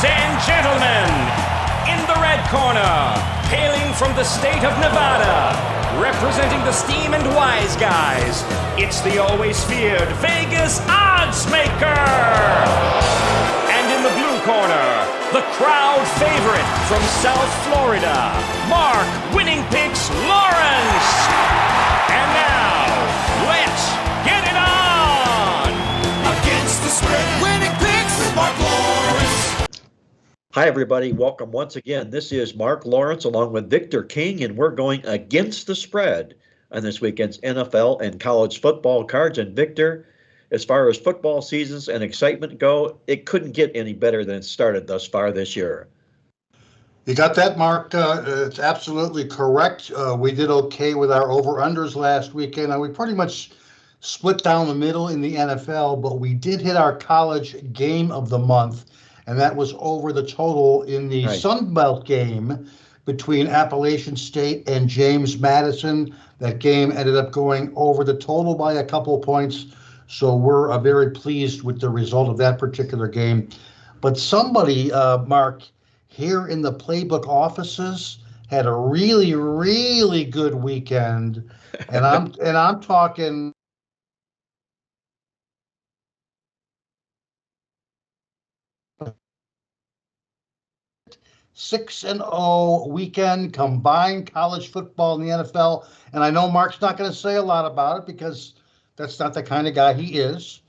Ladies and gentlemen, in the red corner, hailing from the state of Nevada, representing the Steam and Wise Guys, it's the always feared Vegas Odds Maker. And in the blue corner, the crowd favorite from South Florida, Mark Winning Picks Lawrence. And now, let's get it on! Against the spread, Winning Picks with Mark Lawrence. Hi, everybody. Welcome once again. This is Mark Lawrence along with Victor King, and we're going against the spread on this weekend's NFL and college football cards. And Victor, as far as football seasons and excitement go, it couldn't get any better than it started thus far this year. You got that, Mark? It's absolutely correct. We did okay with our over-unders last weekend. We pretty much split down the middle in the NFL, but we did hit our college game of the month, and that was over the total in the Sun Belt game between Appalachian State and James Madison. That game ended up going over the total by a couple of points, so we're very pleased with the result of that particular game. But somebody, Mark, here in the Playbook offices had a really, really good weekend, and I'm talking 6-0 weekend, combined college football in the NFL. And I know Mark's not going to say a lot about it because that's not the kind of guy he is.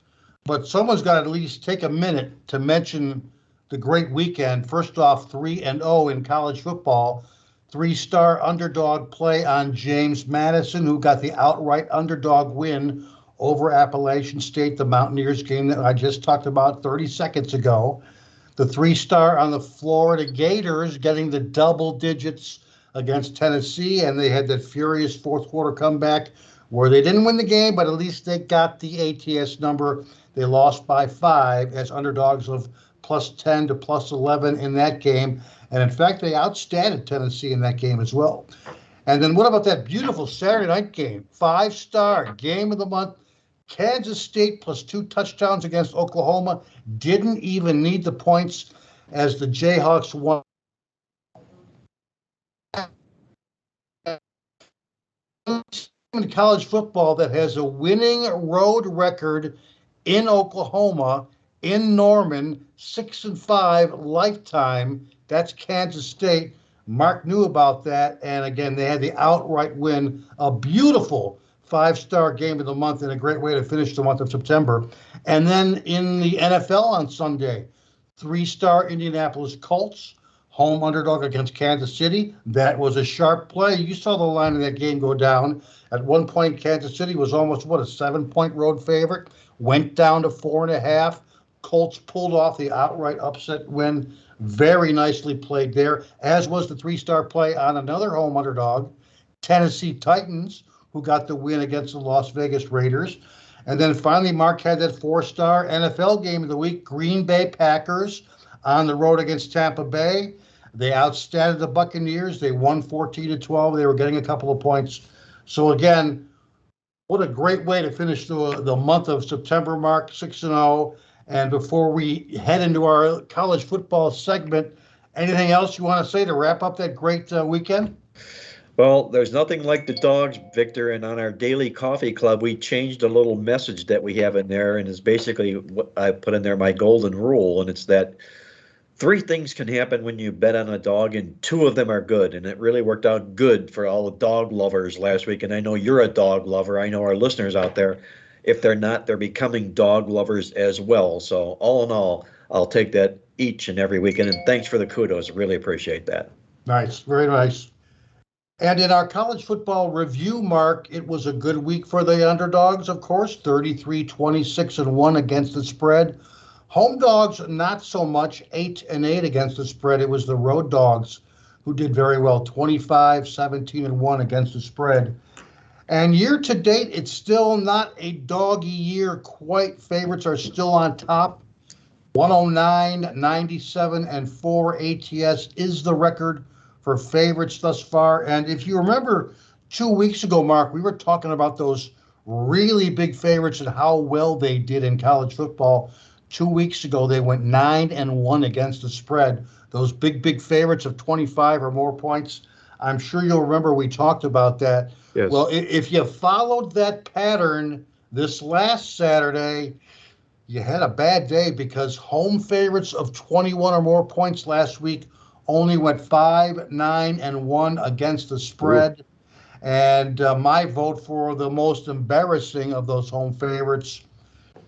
But someone's got to at least take a minute to mention the great weekend. First off, 3-0 in college football. 3-star underdog play on James Madison, who got the outright underdog win over Appalachian State, the Mountaineers game that I just talked about 30 seconds ago. The 3-star on the Florida Gators getting the double digits against Tennessee, and they had that furious fourth quarter comeback where they didn't win the game, but at least they got the ATS number. They lost by 5 as underdogs of +10 to +11 in that game. And in fact, they outstanded Tennessee in that game as well. And then what about that beautiful Saturday night game? 5-star game of the month. Kansas State +2 touchdowns against Oklahoma. Didn't even need the points as the Jayhawks won. In college football that has a winning road record in Oklahoma, in Norman, 6-5 lifetime. That's Kansas State. Mark knew about that. And again, they had the outright win, a beautiful 5-star game of the month and a great way to finish the month of September. And then in the NFL on Sunday, 3-star Indianapolis Colts, home underdog against Kansas City. That was a sharp play. You saw the line of that game go down. At one point, Kansas City was almost, a 7-point road favorite. Went down to 4.5. Colts pulled off the outright upset win. Very nicely played there, as was the 3-star play on another home underdog, Tennessee Titans, who got the win against the Las Vegas Raiders. And then finally, Mark had that 4-star NFL game of the week, Green Bay Packers on the road against Tampa Bay. They outstanded the Buccaneers. They won 14-12. They were getting a couple of points. So again, what a great way to finish the month of September, Mark, 6-0. And before we head into our college football segment, anything else you want to say to wrap up that great weekend? Well, there's nothing like the dogs, Victor, and on our daily coffee club, we changed a little message that we have in there, and it's basically what I put in there, my golden rule, and it's that 3 things can happen when you bet on a dog, and 2 of them are good, and it really worked out good for all the dog lovers last week, and I know you're a dog lover. I know our listeners out there, if they're not, they're becoming dog lovers as well. So all in all, I'll take that each and every weekend, and thanks for the kudos. Really appreciate that. Nice, very nice. And in our college football review, Mark, it was a good week for the underdogs, of course, 33-26-1 against the spread. Home dogs, not so much, 8-8 against the spread. It was the road dogs who did very well, 25-17-1 against the spread. And year to date, it's still not a doggy year quite. Favorites are still on top. 109, 97, and 4 ATS is the record for favorites thus far. And if you remember 2 weeks ago, Mark, we were talking about those really big favorites and how well they did in college football. 2 weeks ago, they went 9-1 against the spread. Those big favorites of 25 or more points. I'm sure you'll remember we talked about that. Yes. Well, if you followed that pattern this last Saturday, you had a bad day because home favorites of 21 or more points last week only went 5-9-1 against the spread. And my vote for the most embarrassing of those home favorites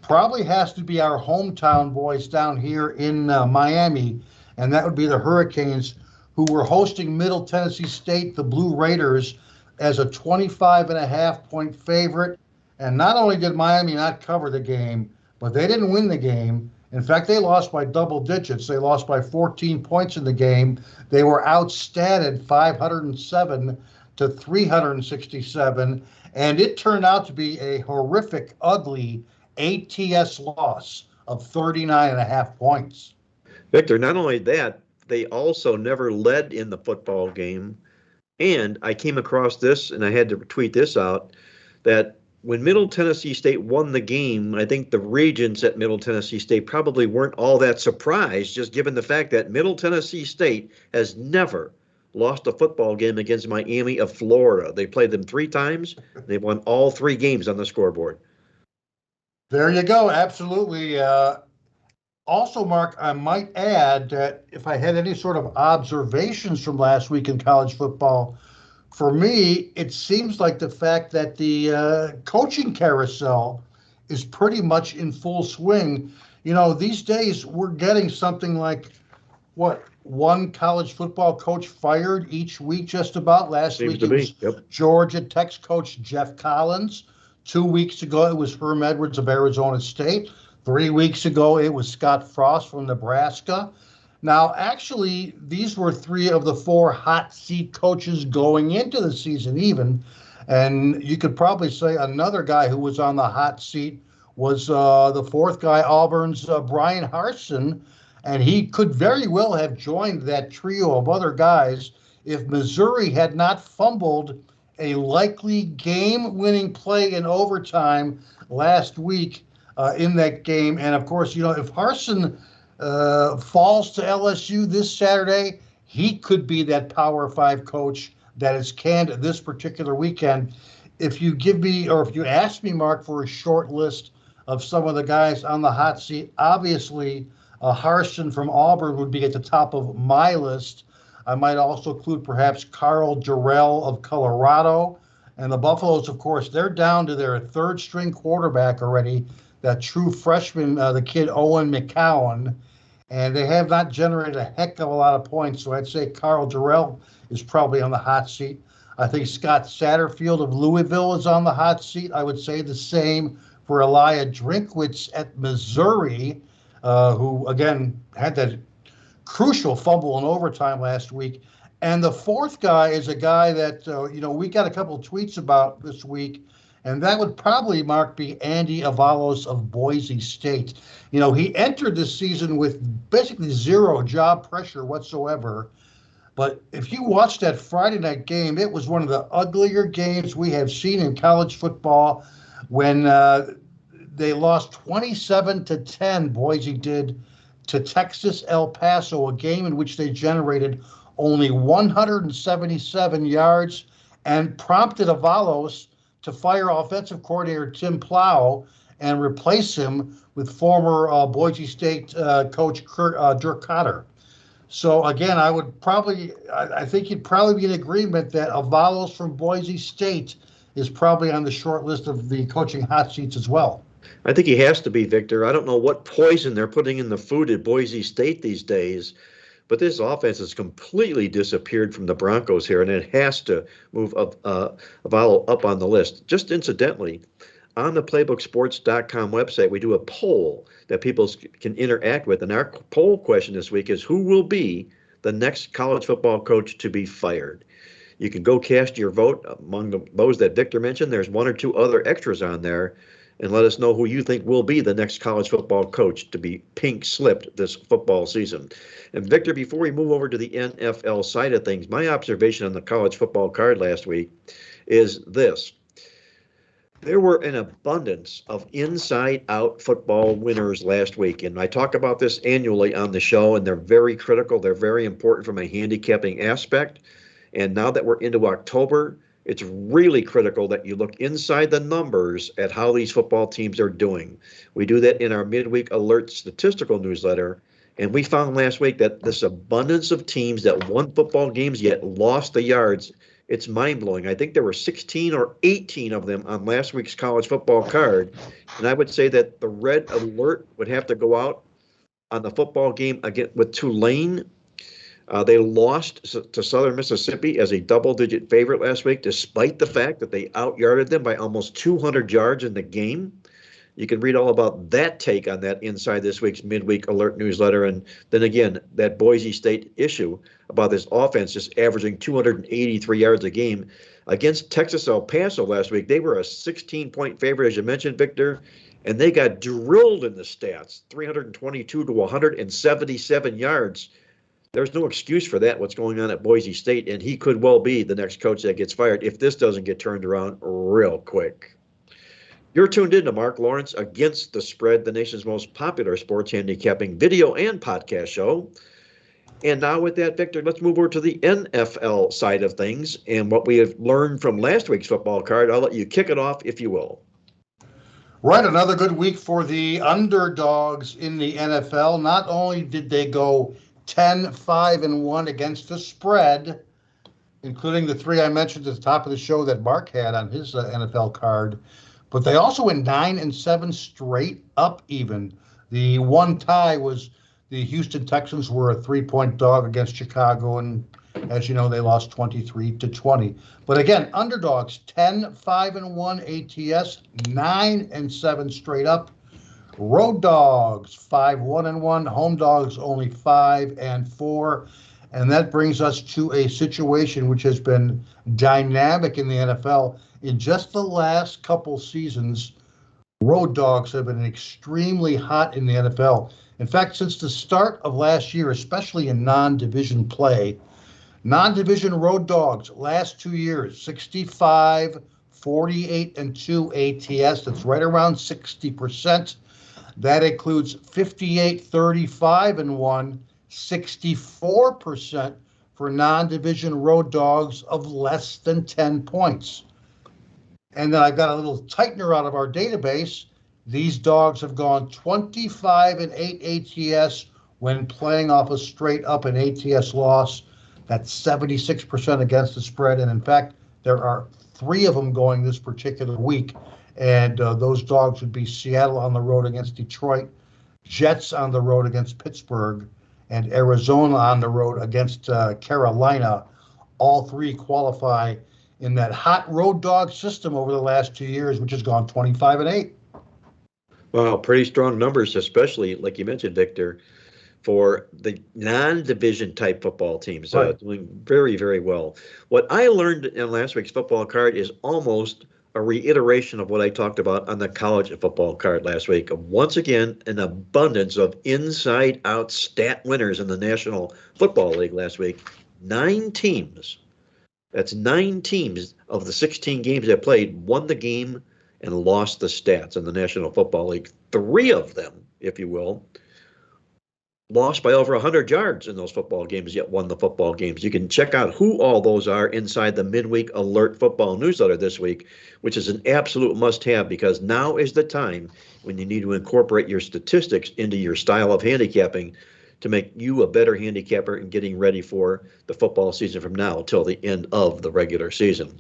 probably has to be our hometown boys down here in Miami, and that would be the Hurricanes, who were hosting Middle Tennessee State, the Blue Raiders, as a 25.5 point favorite. And not only did Miami not cover the game, but they didn't win the game. In fact, they lost by double digits. They lost by 14 points in the game. They were outstatted 507 to 367, and it turned out to be a horrific, ugly ATS loss of 39.5 points. Victor, not only that, they also never led in the football game. And I came across this, and I had to tweet this out, that when Middle Tennessee State won the game, I think the regents at Middle Tennessee State probably weren't all that surprised, just given the fact that Middle Tennessee State has never lost a football game against Miami of Florida. They played them 3 times. They won all 3 games on the scoreboard. There you go. Absolutely. Also, Mark, I might add that if I had any sort of observations from last week in college football, for me, it seems like the fact that the coaching carousel is pretty much in full swing. You know, these days we're getting something like, what, one college football coach fired each week just about. Last Seems week to it be. was Yep. Georgia Tech's coach Jeff Collins. 2 weeks ago it was Herm Edwards of Arizona State. 3 weeks ago it was Scott Frost from Nebraska. Now, actually, these were 3 of the 4 hot seat coaches going into the season even. And you could probably say another guy who was on the hot seat was the 4th guy, Auburn's Brian Harsin. And he could very well have joined that trio of other guys if Missouri had not fumbled a likely game-winning play in overtime last week in that game. And, of course, you know, if Harsin falls to LSU this Saturday, he could be that Power 5 coach that is canned this particular weekend. If you give me, or if you ask me, Mark, for a short list of some of the guys on the hot seat, obviously Harsin from Auburn would be at the top of my list. I might also include perhaps Carl Durrell of Colorado. And the Buffaloes, of course, they're down to their 3rd string quarterback already, that true freshman, the kid Owen McCowan. And they have not generated a heck of a lot of points. So I'd say Carl Durrell is probably on the hot seat. I think Scott Satterfield of Louisville is on the hot seat. I would say the same for Elijah Drinkwitz at Missouri, who, again, had that crucial fumble in overtime last week. And the 4th guy is a guy that, you know, we got a couple of tweets about this week, and that would probably, Mark, be Andy Avalos of Boise State. You know, he entered this season with basically 0 job pressure whatsoever. But if you watched that Friday night game, it was one of the uglier games we have seen in college football when they lost 27-10, Boise did, to Texas El Paso, a game in which they generated only 177 yards and prompted Avalos to fire offensive coordinator Tim Plow and replace him with former Boise State coach Dirk Cotter. So again, I think you'd probably be in agreement that Avalos from Boise State is probably on the short list of the coaching hot seats as well. I think he has to be, Victor. I don't know what poison they're putting in the food at Boise State these days, but this offense has completely disappeared from the Broncos here, and it has to move Avalo up on the list. Just incidentally, on the PlaybookSports.com website, we do a poll that people can interact with, and our poll question this week is, who will be the next college football coach to be fired? You can go cast your vote among those that Victor mentioned. There's 1 or 2 other extras on there, and let us know who you think will be the next college football coach to be pink slipped this football season. And Victor, before we move over to the NFL side of things, my observation on the college football card last week is this. There were an abundance of inside-out football winners last week, and I talk about this annually on the show, and they're very critical. They're very important from a handicapping aspect. And now that we're into October, it's really critical that you look inside the numbers at how these football teams are doing. We do that in our midweek alert statistical newsletter, and we found last week that this abundance of teams that won football games yet lost the yards, it's mind-blowing. I think there were 16 or 18 of them on last week's college football card. And I would say that the red alert would have to go out on the football game again with Tulane. They lost to Southern Mississippi as a double-digit favorite last week, despite the fact that they out-yarded them by almost 200 yards in the game. You can read all about that take on that inside this week's midweek alert newsletter. And then again, that Boise State issue about this offense just averaging 283 yards a game against Texas El Paso last week. They were a 16-point favorite, as you mentioned, Victor, and they got drilled in the stats, 322 to 177 yards. There's no excuse for that, what's going on at Boise State, and he could well be the next coach that gets fired if this doesn't get turned around real quick. You're tuned in to Mark Lawrence Against the Spread, the nation's most popular sports handicapping video and podcast show. And now with that, Victor, let's move over to the NFL side of things and what we have learned from last week's football card. I'll let you kick it off, if you will. Right, another good week for the underdogs in the NFL. Not only did they go 10-5-1 against the spread, including the three I mentioned at the top of the show that Mark had on his NFL card, but they also went 9-7 straight up even. The one tie was the Houston Texans were a 3-point dog against Chicago, and as you know, they lost 23-20. But again, underdogs 10-5-1 ATS, 9-7 straight up. Road dogs 5-1-1, home dogs only 5-4. And that brings us to a situation which has been dynamic in the NFL. In just the last couple seasons, road dogs have been extremely hot in the NFL. In fact, since the start of last year, especially in non-division play, non-division road dogs last 2 years, 65, 48, and 2 ATS. That's right around 60%. That includes 58, 35, and 1, 64% for non-division road dogs of less than 10 points. And then I've got a little tightener out of our database. These dogs have gone 25-8 ATS when playing off a straight up an ATS loss. That's 76% against the spread. And in fact, there are 3 of them going this particular week. And those dogs would be Seattle on the road against Detroit, Jets on the road against Pittsburgh, and Arizona on the road against Carolina. All 3 qualify in that hot road dog system over the last 2 years, which has gone 25-8. Well, pretty strong numbers, especially, like you mentioned, Victor, for the non-division type football teams, Right. doing very, very well. What I learned in last week's football card is almost a reiteration of what I talked about on the college football card last week. Once again, an abundance of inside-out stat winners in the National Football League last week. 9 teams. That's 9 teams of the 16 games that played won the game and lost the stats in the National Football League. 3 of them, if you will, lost by over 100 yards in those football games, yet won the football games. You can check out who all those are inside the Midweek Alert Football newsletter this week, which is an absolute must-have because now is the time when you need to incorporate your statistics into your style of handicapping to make you a better handicapper and getting ready for the football season from now till the end of the regular season.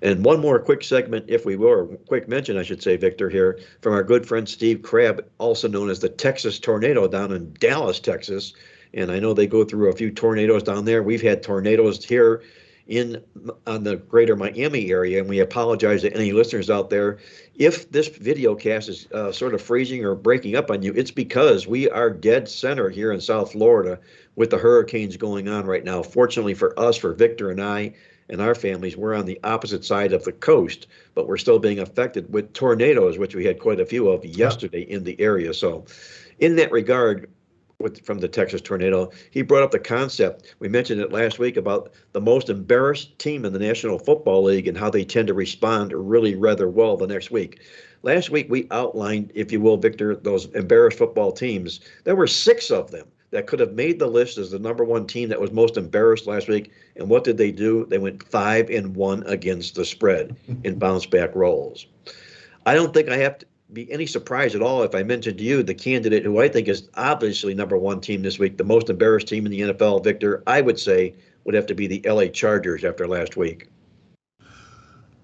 And one more quick segment, if we will, or quick mention, I should say, Victor, here, from our good friend Steve Crabb, also known as the Texas Tornado down in Dallas, Texas. And I know they go through a few tornadoes down there. We've had tornadoes here on the greater Miami area, and we apologize to any listeners out there. If this video cast is sort of freezing or breaking up on you, it's because we are dead center here in South Florida with the hurricanes going on right now. Fortunately for us, for Victor and I, and our families, we're on the opposite side of the coast, but we're still being affected with tornadoes, which we had quite a few of yesterday in the area. So in that regard, from the Texas Tornado. He brought up the concept. We mentioned it last week about the most embarrassed team in the National Football League and how they tend to respond really rather well the next week. Last week, we outlined, if you will, Victor, those embarrassed football teams. There were 6 of them that could have made the list as the number one team that was most embarrassed last week. And what did they do? They went 5-1 against the spread in bounce back roles. I don't think I have to be any surprise at all if I mentioned to you the candidate who I think is obviously number one team this week, the most embarrassed team in the NFL, Victor, I would say would have to be the LA Chargers after last week.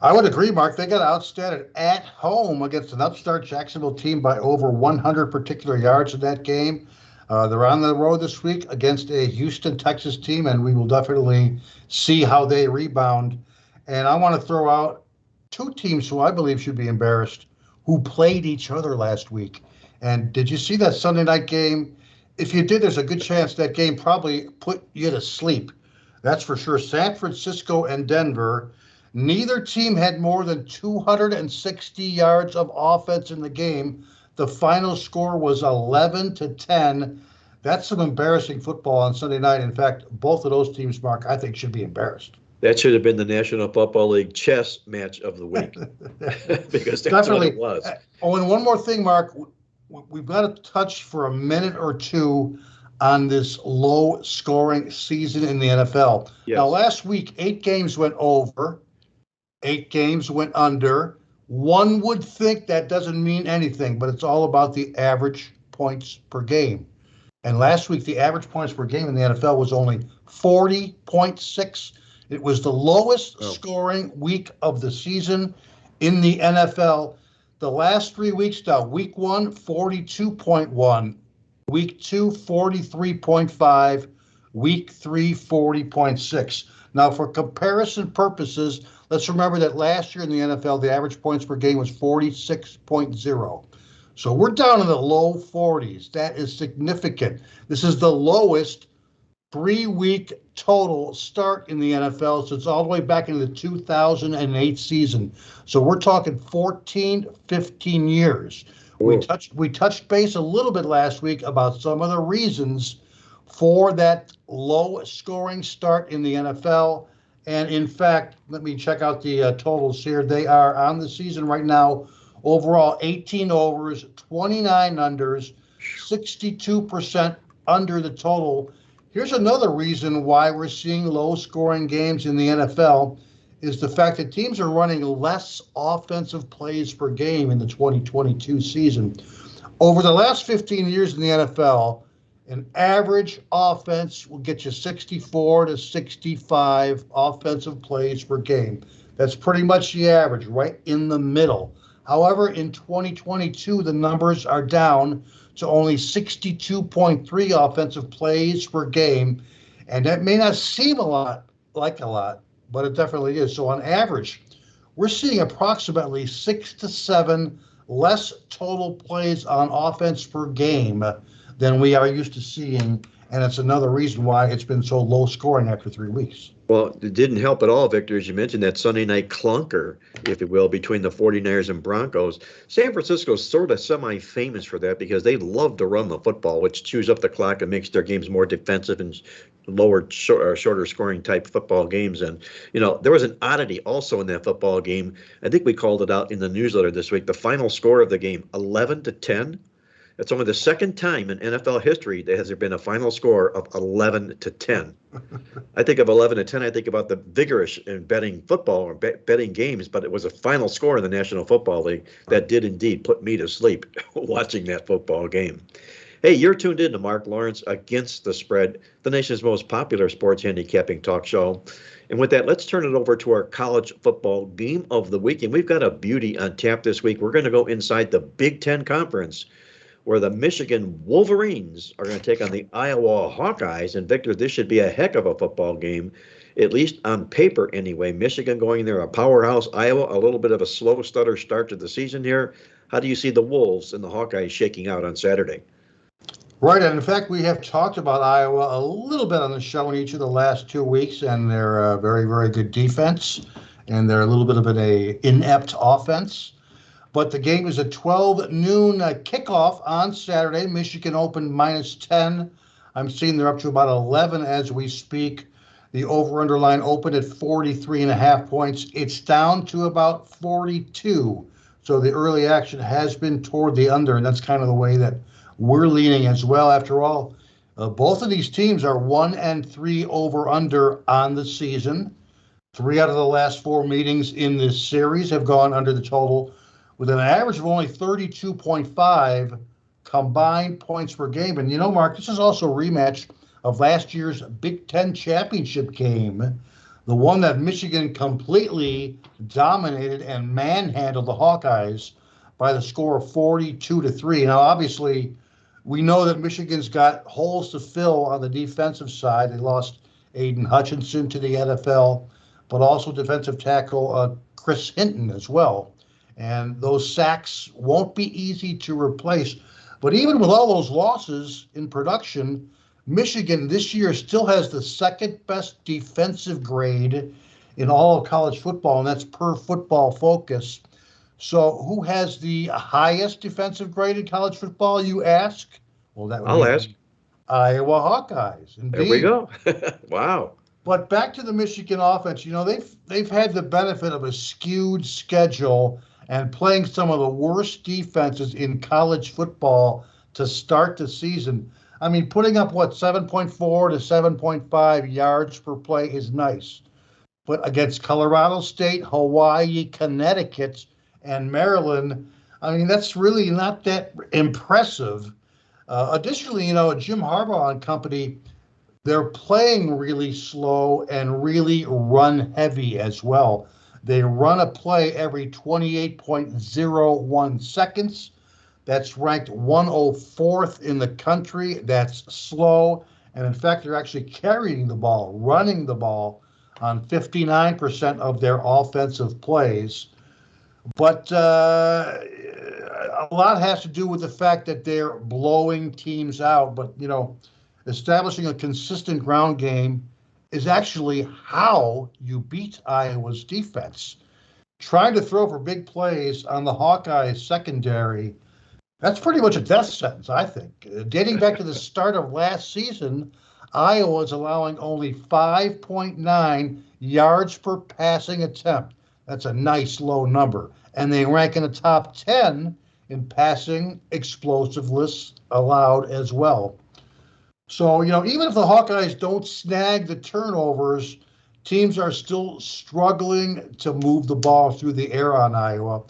I would agree, Mark. They got outstated at home against an upstart Jacksonville team by over 100 particular yards in that game. They're on the road this week against a Houston, Texas team, and we will definitely see how they rebound. And I want to throw out 2 teams who I believe should be embarrassed who played each other last week. And did you see that Sunday night game? If you did, there's a good chance that game probably put you to sleep. That's for sure. San Francisco and Denver. Neither team had more than 260 yards of offense in the game. The final score was 11-10. That's some embarrassing football on Sunday night. In fact, both of those teams, Mark, I think should be embarrassed. That should have been the National Football League chess match of the week because that's Definitely. what it was. Oh, and one more thing, Mark. We've got to touch for a minute or two on this low-scoring season in the NFL. Yes. Now, last week, 8 games went over. 8 games went under. One would think that doesn't mean anything, but it's all about the average points per game. And last week, the average points per game in the NFL was only 40.6. It was the lowest scoring week of the season in the NFL. The last 3 weeks now, week 1, 42.1. Week 2, 43.5. Week 3, 40.6. Now, for comparison purposes, let's remember that last year in the NFL, the average points per game was 46.0. So we're down in the low 40s. That is significant. This is the lowest 3-week total start in the NFL since all the way back into the 2008 season. So we're talking 14, 15 years. We touched base a little bit last week about some of the reasons for that low scoring start in the NFL. And in fact, let me check out the totals here. They are on the season right now, overall 18 overs, 29 unders, 62% under the total. Here's another reason why we're seeing low scoring games in the NFL is the fact that teams are running less offensive plays per game in the 2022 season. Over the last 15 years in the NFL, an average offense will get you 64 to 65 offensive plays per game. That's pretty much the average, right in the middle. However, in 2022, the numbers are down to only 62.3 offensive plays per game. And that may not seem like a lot, but it definitely is. So on average, we're seeing approximately 6 to 7 less total plays on offense per game than we are used to seeing. And it's another reason why it's been so low scoring after 3 weeks. Well, it didn't help at all, Victor, as you mentioned, that Sunday night clunker, if you will, between the 49ers and Broncos. San Francisco's sort of semi-famous for that because they love to run the football, which chews up the clock and makes their games more defensive and shorter scoring type football games. And, there was an oddity also in that football game. I think we called it out in the newsletter this week. The final score of the game, 11-10. It's only the second time in NFL history that has there been a final score of 11-10. I think of 11-10, I think about the vigorous in betting football or betting games, but it was a final score in the National Football League that did indeed put me to sleep watching that football game. Hey, you're tuned in to Mark Lawrence Against the Spread, the nation's most popular sports handicapping talk show. And with that, let's turn it over to our college football game of the week. And we've got a beauty on tap this week. We're going to go inside the Big Ten Conference, where the Michigan Wolverines are going to take on the Iowa Hawkeyes. And Victor, this should be a heck of a football game, at least on paper anyway. Michigan going there, a powerhouse. Iowa, a little bit of a slow stutter start to the season here. How do you see the Wolves and the Hawkeyes shaking out on Saturday? Right, and in fact, we have talked about Iowa a little bit on the show in each of the last 2 weeks, and they're a very, very good defense, and they're a little bit of an inept offense. But the game is a 12 noon kickoff on Saturday. Michigan opened -10. I'm seeing they're up to about 11 as we speak. The over-under line opened at 43.5 points. It's down to about 42. So the early action has been toward the under, and that's kind of the way that we're leaning as well. After all, both of these teams are 1-3 over-under on the season. 3 out of the last 4 meetings in this series have gone under the total, with an average of only 32.5 combined points per game. And Mark, this is also a rematch of last year's Big Ten championship game, the one that Michigan completely dominated and manhandled the Hawkeyes by the score of 42-3. Now, obviously, we know that Michigan's got holes to fill on the defensive side. They lost Aiden Hutchinson to the NFL, but also defensive tackle Chris Hinton as well. And those sacks won't be easy to replace. But even with all those losses in production, Michigan this year still has the second best defensive grade in all of college football, and that's per Football Focus. So who has the highest defensive grade in college football, you ask? Well, that would I'll be ask. Iowa Hawkeyes. Indeed. There we go. Wow. But back to the Michigan offense, they've had the benefit of a skewed schedule and playing some of the worst defenses in college football to start the season. I mean, putting up 7.4 to 7.5 yards per play is nice. But against Colorado State, Hawaii, Connecticut, and Maryland, I mean, that's really not that impressive. Additionally, Jim Harbaugh and company, they're playing really slow and really run heavy as well. They run a play every 28.01 seconds. That's ranked 104th in the country. That's slow. And in fact, they're actually carrying the ball, running the ball on 59% of their offensive plays. But a lot has to do with the fact that they're blowing teams out. But, establishing a consistent ground game is actually how you beat Iowa's defense. Trying to throw for big plays on the Hawkeyes secondary, that's pretty much a death sentence, I think. Dating back to the start of last season, Iowa is allowing only 5.9 yards per passing attempt. That's a nice low number. And they rank in the top 10 in passing explosiveness allowed as well. So, even if the Hawkeyes don't snag the turnovers, teams are still struggling to move the ball through the air on Iowa.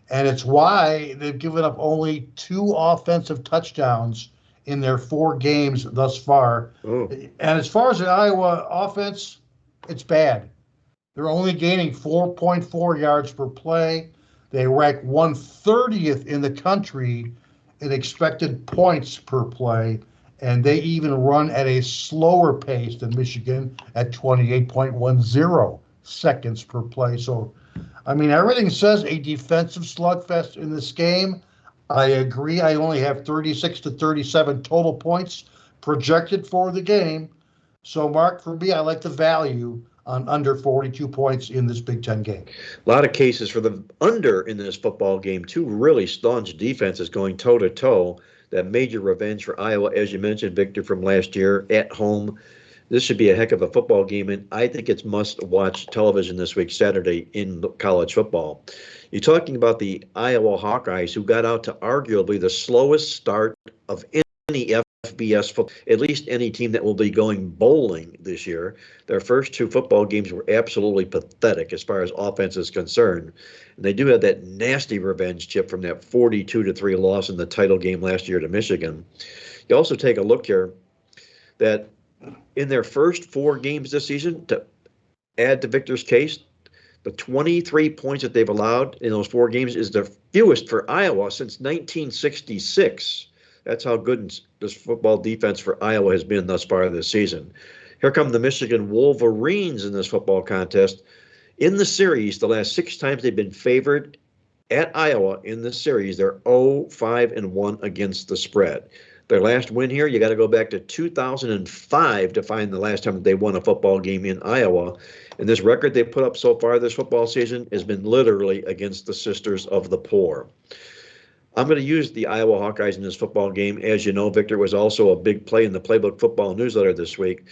And it's why they've given up only 2 offensive touchdowns in their 4 games thus far. Ooh. And as far as the Iowa offense, it's bad. They're only gaining 4.4 yards per play. They rank 130th in the country in expected points per play. And they even run at a slower pace than Michigan at 28.10 seconds per play. So, I mean, everything says a defensive slugfest in this game. I agree. I only have 36 to 37 total points projected for the game. So, Mark, for me, I like the value on under 42 points in this Big Ten game. A lot of cases for the under in this football game. 2 really staunch defenses going toe-to-toe. That major revenge for Iowa, as you mentioned, Victor, from last year at home. This should be a heck of a football game, and I think it's must-watch television this week, Saturday, in college football. You're talking about the Iowa Hawkeyes, who got out to arguably the slowest start of any FBS football, at least any team that will be going bowling this year. Their first 2 football games were absolutely pathetic as far as offense is concerned. And they do have that nasty revenge chip from that 42-3 loss in the title game last year to Michigan. You also take a look here that in their first 4 games this season, to add to Victor's case, the 23 points that they've allowed in those 4 games is the fewest for Iowa since 1966. That's how good this football defense for Iowa has been thus far this season. Here come the Michigan Wolverines in this football contest. In the series, the last 6 times they've been favored at Iowa in the series, they're 0-5-1 against the spread. Their last win here, you got to go back to 2005 to find the last time that they won a football game in Iowa. And this record they put up so far this football season has been literally against the Sisters of the Poor. I'm going to use the Iowa Hawkeyes in this football game. As you know, Victor was also a big play in the Playbook football newsletter this week.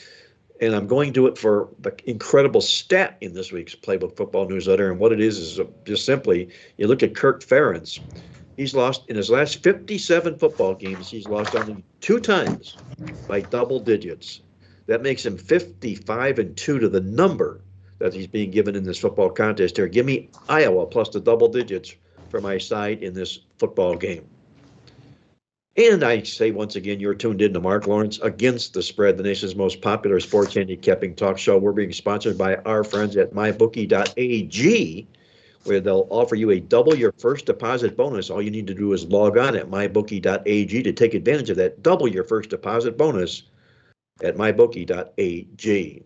And I'm going to do it for the incredible stat in this week's Playbook football newsletter. And what it is just simply, you look at Kirk Ferentz. He's lost in his last 57 football games. He's lost only 2 times by double digits. That makes him 55-2 to the number that he's being given in this football contest here. Give me Iowa plus the double digits for my side in this football game. And I say once again, you're tuned in to Mark Lawrence Against the Spread, the nation's most popular sports handicapping talk show. We're being sponsored by our friends at mybookie.ag, where they'll offer you a double your first deposit bonus. All you need to do is log on at mybookie.ag to take advantage of that double your first deposit bonus at mybookie.ag.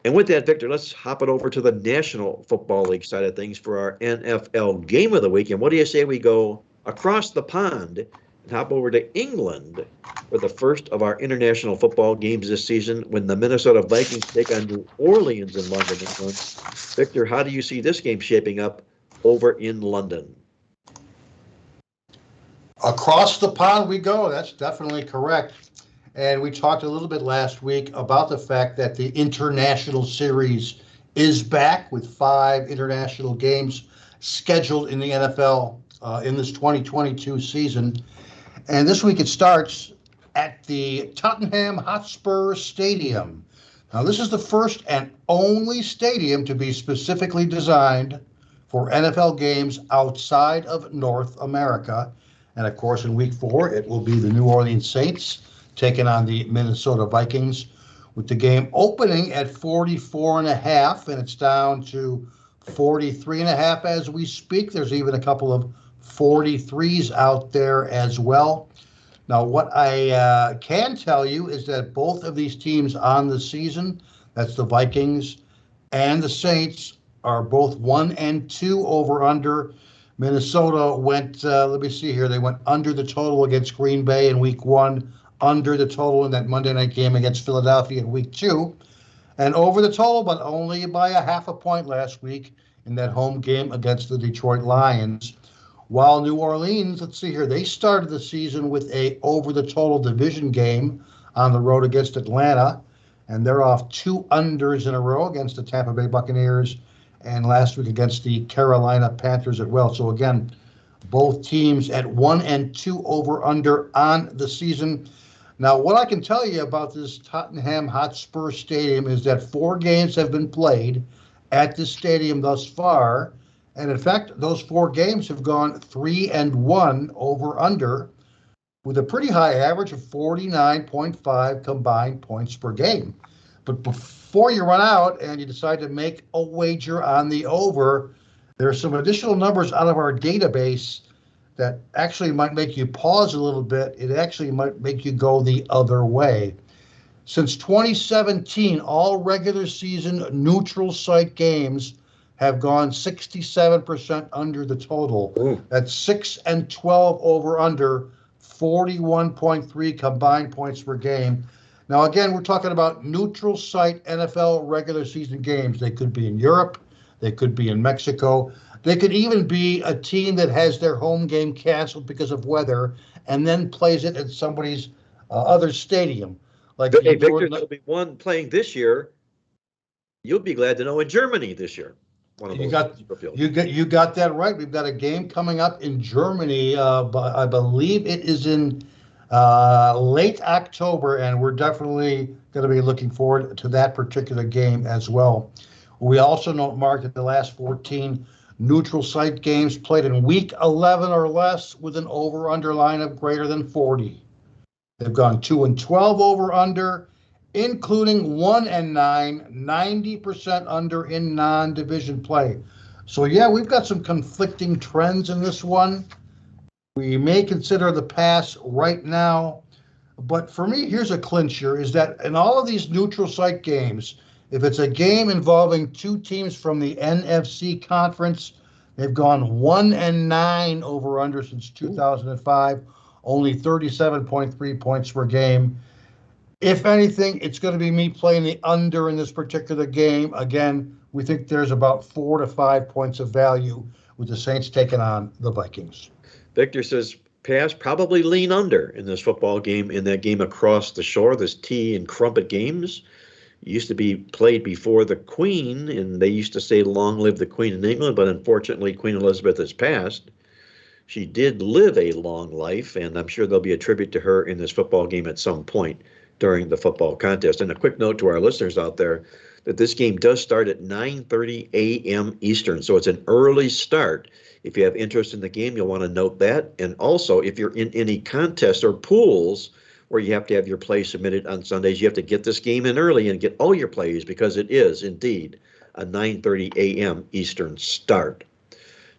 And with that, Victor, let's hop it over to the National Football League side of things for our NFL Game of the Week. And what do you say we go across the pond and hop over to England for the first of our international football games this season when the Minnesota Vikings take on New Orleans in London, England. Victor, how do you see this game shaping up over in London? Across the pond we go. That's definitely correct. And we talked a little bit last week about the fact that the international series is back with 5 international games scheduled in the NFL in this 2022 season. And this week it starts at the Tottenham Hotspur Stadium. Now, this is the first and only stadium to be specifically designed for NFL games outside of North America. And of course, in week 4, it will be the New Orleans Saints taking on the Minnesota Vikings, with the game opening at 44.5, and it's down to 43.5 as we speak. There's even a couple of 43s out there as well. Now, what I can tell you is that both of these teams on the season, that's the Vikings and the Saints, are both 1-2 over under. Minnesota went, let me see here, they went under the total against Green Bay in week 1, under the total in that Monday night game against Philadelphia in week 2, and over the total, but only by a half a point last week in that home game against the Detroit Lions. While New Orleans, let's see here, they started the season with a over the total division game on the road against Atlanta, and they're off 2 unders in a row against the Tampa Bay Buccaneers and last week against the Carolina Panthers as well. So again, both teams at 1-2 over under on the season. Now, what I can tell you about this Tottenham Hotspur Stadium is that 4 games have been played at this stadium thus far. And in fact, those 4 games have gone 3-1 over under, with a pretty high average of 49.5 combined points per game. But before you run out and you decide to make a wager on the over, there are some additional numbers out of our database that actually might make you pause a little bit. It actually might make you go the other way. Since 2017, all regular season neutral site games have gone 67% under the total. Ooh. That's 6-12 over under, 41.3 combined points per game. Now, again, we're talking about neutral site NFL regular season games. They could be in Europe. They could be in Mexico. They could even be a team that has their home game canceled because of weather and then plays it at somebody's other stadium. Like Hey, Victor, there'll be one playing this year. You'll be glad to know in Germany this year. You got that right. We've got a game coming up in Germany, but I believe it is in late October, and we're definitely going to be looking forward to that particular game as well. We also note, Mark, that the last 14 neutral site games played in week 11 or less with an over-under line of greater than 40. They've gone 2-12 over-under, including 1-9, 90% under in non-division play. So, yeah, we've got some conflicting trends in this one. We may consider the pass right now. But for me, here's a clincher, is that in all of these neutral site games, if it's a game involving 2 teams from the NFC conference, they've gone 1-9 over under since 2005. only 37.3 points per game. If anything, it's going to be me playing the under in this particular game. Again, we think there's about 4 to 5 points of value with the Saints taking on the Vikings. Victor says pass, probably lean under in this football game, in that game across the shore, this tea and crumpet games. Used to be played before the Queen, and they used to say long live the Queen in England, but unfortunately Queen Elizabeth has passed. She did live a long life, and I'm sure there'll be a tribute to her in this football game at some point during the football contest. And a quick note to our listeners out there that this game does start at 9:30 a.m. Eastern, so it's an early start. If you have interest in the game, you'll want to note that. And also, if you're in any contests or pools where you have to have your play submitted on Sundays, you have to get this game in early and get all your plays, because it is indeed a 9:30 a.m. Eastern start.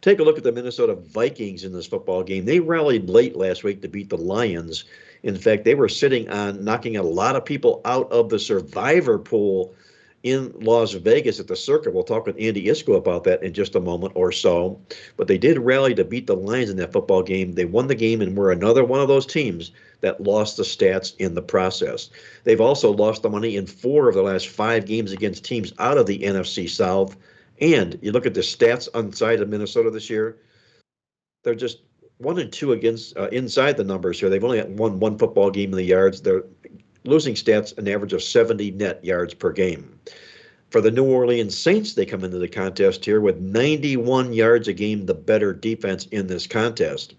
Take a look at the Minnesota Vikings in this football game. They rallied late last week to beat the Lions. In fact, they were sitting on knocking a lot of people out of the survivor pool in Las Vegas at the Circuit. We'll talk with Andy Iskoe about that in just a moment or so. But they did rally to beat the Lions in that football game. They won the game and were another one of those teams that lost the stats in the process. They've also lost the money in 4 of the last 5 games against teams out of the NFC South. And you look at the stats inside of Minnesota this year, they're just 1-2 against inside the numbers here. They've only won 1 football game in the yards. They're losing stats an average of 70 net yards per game. For the New Orleans Saints, they come into the contest here with 91 yards a game, the better defense in this contest.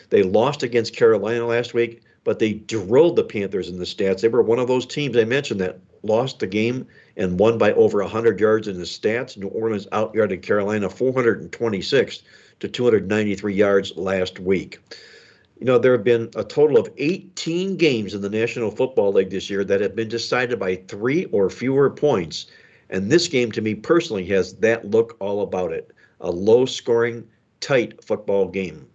They lost against Carolina last week, but they drilled the Panthers in the stats. They were one of those teams I mentioned that lost the game and won by over 100 yards in the stats. New Orleans out-yarded Carolina 426 to 293 yards last week. You know, there have been a total of 18 games in the National Football League this year that have been decided by 3 or fewer points. And this game, to me personally, has that look all about it. A low-scoring, tight football game.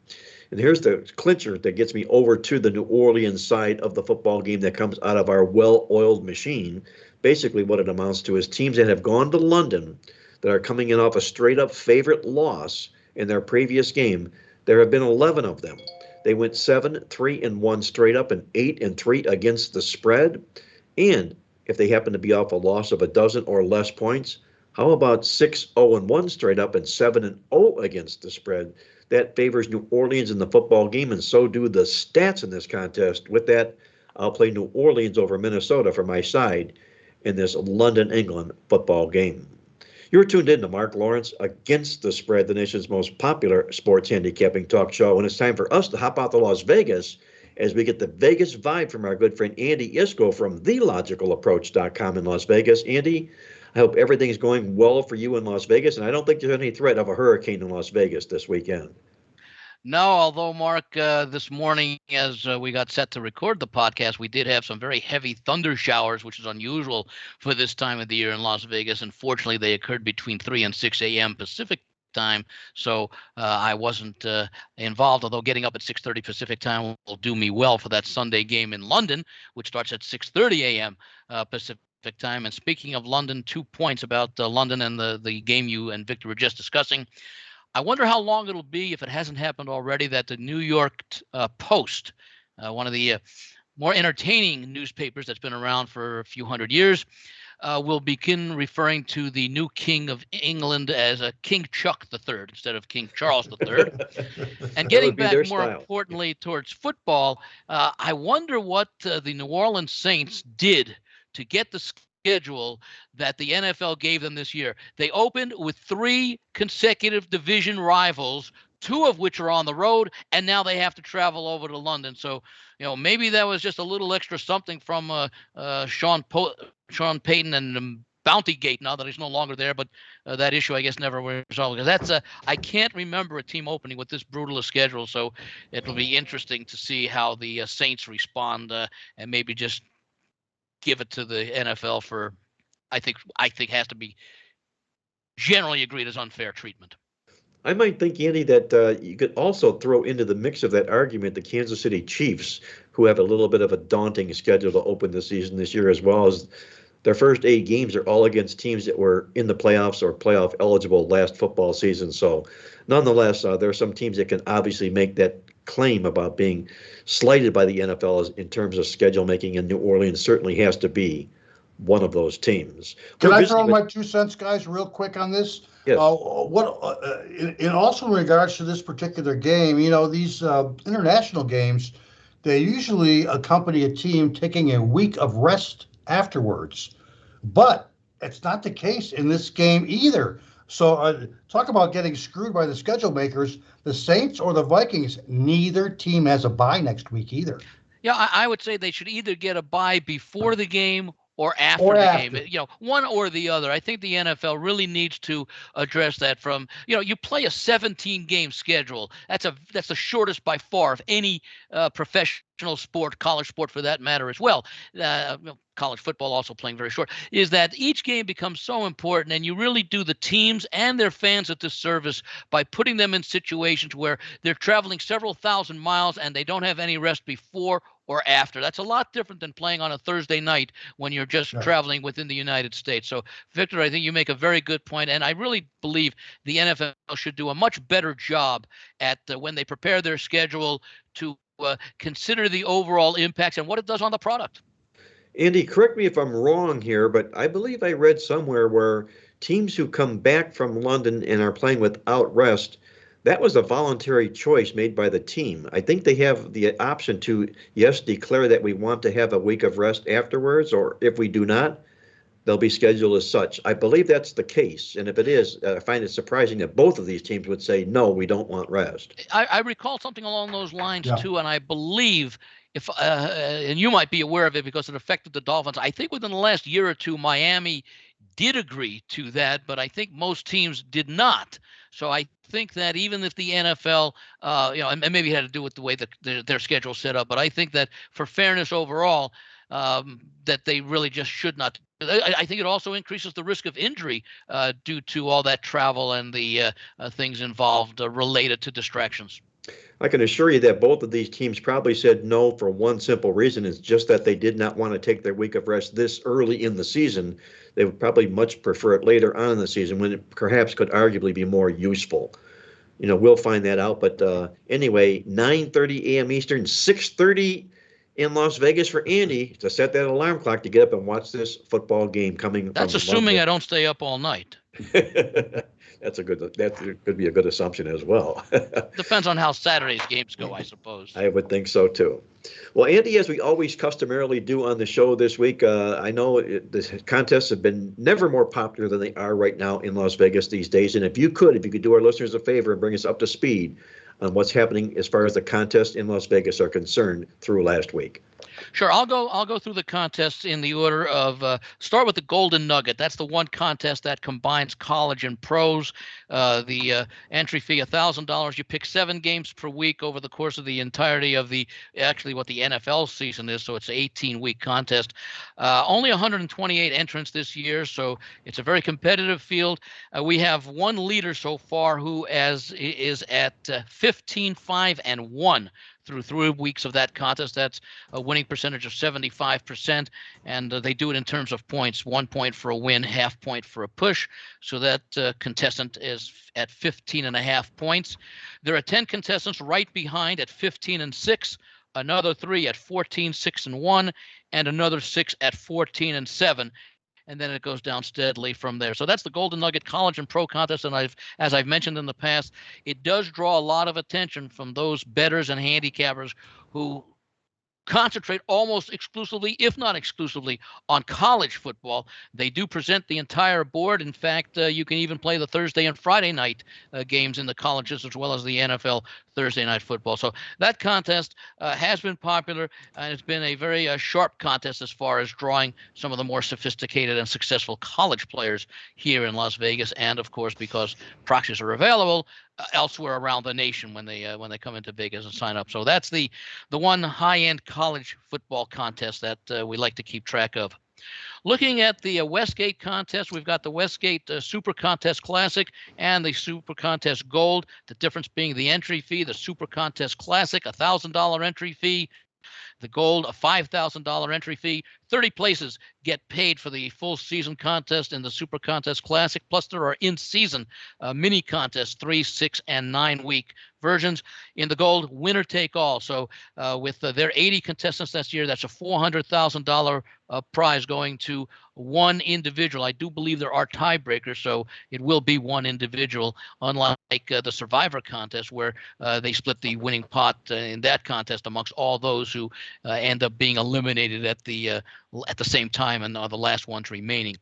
And here's the clincher that gets me over to the New Orleans side of the football game that comes out of our well-oiled machine. Basically what it amounts to is teams that have gone to London that are coming in off a straight-up favorite loss in their previous game. There have been 11 of them. They went 7-3-1 straight up and 8-3 against the spread. And if they happen to be off a loss of a dozen or less points, how about 6-0-1 straight up and 7-0 against the spread? That favors New Orleans in the football game, and so do the stats in this contest. With that, I'll play New Orleans over Minnesota for my side in this London, England football game. You're tuned in to Mark Lawrence Against the Spread, the nation's most popular sports handicapping talk show. And it's time for us to hop out to Las Vegas as we get the Vegas vibe from our good friend Andy Iskoe from TheLogicalApproach.com in Las Vegas. Andy, I hope everything's going well for you in Las Vegas, and I don't think there's any threat of a hurricane in Las Vegas this weekend. No, although, Mark, this morning as we got set to record the podcast, we did have some very heavy thunder showers, which is unusual for this time of the year in Las Vegas. Unfortunately, they occurred between 3 and 6 a.m. Pacific time, so I wasn't involved, although getting up at 6:30 Pacific time will do me well for that Sunday game in London, which starts at 6:30 a.m. Pacific time. And speaking of London, 2 points about London and the game you and Victor were just discussing. I wonder how long it'll be, if it hasn't happened already, that the New York Post, one of the more entertaining newspapers that's been around for a few hundred years, will begin referring to the new king of England as a King Chuck III instead of King Charles III. And getting back more importantly towards football, I wonder what the New Orleans Saints did to get the schedule that the NFL gave them this year. They opened with 3 consecutive division rivals, 2 of which are on the road, and now they have to travel over to London. So, you know, maybe that was just a little extra something from Sean Payton and Bountygate, now that he's no longer there, but that issue, I guess, never was resolved. Because that's I can't remember a team opening with this brutal a schedule, so it'll be interesting to see how the Saints respond and maybe just give it to the NFL for, I think has to be generally agreed as unfair treatment. I might think, Andy, that you could also throw into the mix of that argument the Kansas City Chiefs, who have a little bit of a daunting schedule to open the season this year, as well as their first 8 games are all against teams that were in the playoffs or playoff eligible last football season. So nonetheless, there are some teams that can obviously make that claim about being slighted by the NFL in terms of schedule making, and New Orleans certainly has to be one of those teams. Can I throw in my 2 cents, guys, real quick on this? Yes. In also in regards to this particular game, these international games, they usually accompany a team taking a week of rest afterwards, but it's not the case in this game either. So talk about getting screwed by the schedule makers. The Saints or the Vikings, neither team has a bye next week either. Yeah, I would say they should either get a bye before the game or after the game, one or the other. I think the NFL really needs to address that. From you play a 17-game schedule. That's the shortest by far of any professional sport, college sport for that matter as well. College football also playing very short. Is that each game becomes so important, and you really do the teams and their fans a disservice by putting them in situations where they're traveling several thousand miles and they don't have any rest before or after. That's a lot different than playing on a Thursday night when you're just traveling within the United States. So, Victor, I think you make a very good point, and I really believe the NFL should do a much better job at when they prepare their schedule to consider the overall impacts and what it does on the product. Andy, correct me if I'm wrong here, but I believe I read somewhere where teams who come back from London and are playing without rest, that was a voluntary choice made by the team. I think they have the option to, yes, declare that we want to have a week of rest afterwards, or if we do not, they'll be scheduled as such. I believe that's the case. And if it is, I find it surprising that both of these teams would say, no, we don't want rest. I recall something along those lines, too, and I believe if and you might be aware of it because it affected the Dolphins. I think within the last year or two, Miami did agree to that, but I think most teams did not. So I think that even if the NFL, and maybe it had to do with the way that their schedule set up, but I think that for fairness overall, that they really just should not. I think it also increases the risk of injury due to all that travel and the things involved related to distractions. I can assure you that both of these teams probably said no for one simple reason. It's just that they did not want to take their week of rest this early in the season. They would probably much prefer it later on in the season when it perhaps could arguably be more useful. We'll find that out. But anyway, 9:30 a.m. Eastern, 6:30 in Las Vegas for Andy to set that alarm clock to get up and watch this football game coming. That's assuming I don't stay up all night. That could be a good assumption as well. Depends on how Saturday's games go, I suppose. I would think so too. Well, Andy, as we always customarily do on the show this week, I know the contests have been never more popular than they are right now in Las Vegas these days. And if you could do our listeners a favor and bring us up to speed on what's happening as far as the contests in Las Vegas are concerned through last week. Sure, I'll go through the contests in the order of start with the Golden Nugget. That's the one contest that combines college and pros. The entry fee $1,000. You pick 7 games per week over the course of the entirety of what the NFL season is. So it's an 18-week contest. Only 128 entrants this year, so it's a very competitive field. We have one leader so far who is at 15-5-1. Through 3 weeks of that contest. That's a winning percentage of 75%, and they do it in terms of points: 1 point for a win, half point for a push. So that contestant is at 15.5 points. There are 10 contestants right behind at 15-6, another 3 at 14-6-1, and another 6 at 14-7. And then it goes down steadily from there. So that's the Golden Nugget College and Pro Contest. And as I've mentioned in the past, it does draw a lot of attention from those bettors and handicappers who concentrate almost exclusively, if not exclusively, on college football. They do present the entire board. In fact, you can even play the Thursday and Friday night games in the colleges as well as the NFL Thursday night football. So that contest has been popular, and it's been a very sharp contest as far as drawing some of the more sophisticated and successful college players here in Las Vegas, and of course, because proxies are available elsewhere around the nation when they come into Vegas and sign up. So that's the one high-end college football contest that we like to keep track of. Looking at the Westgate contest, we've got the Westgate Super Contest Classic and the Super Contest Gold. The difference being the entry fee. The Super Contest Classic, $1,000 entry fee. The gold, a $5,000 entry fee. 30 places get paid for the full season contest in the Super Contest Classic. Plus, there are in-season mini contests, 3, 6, and 9-week versions. In the gold, winner take all. So with their 80 contestants this year, that's a $400,000 prize going to one individual. I do believe there are tiebreakers, so it will be one individual, unlike the Survivor contest where they split the winning pot in that contest amongst all those who end up being eliminated at the same time and are the last ones remaining.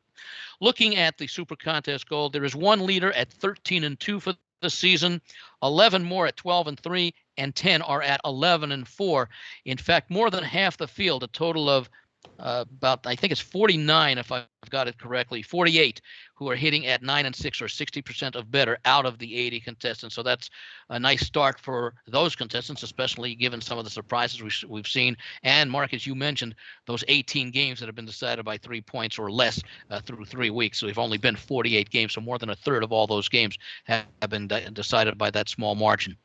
Looking at the Super Contest Gold, there is one leader at 13-2 for the season, 11 more at 12-3, and 10 are at 11-4. In fact, more than half the field, a total of about, I think it's 49, if I've got it correctly, 48 who are hitting at 9-6 or 60% of better out of the 80 contestants. So that's a nice start for those contestants, especially given some of the surprises we've seen. And Mark, as you mentioned, those 18 games that have been decided by 3 points or less through 3 weeks. So we've only been 48 games, so more than a third of all those games have been decided by that small margin.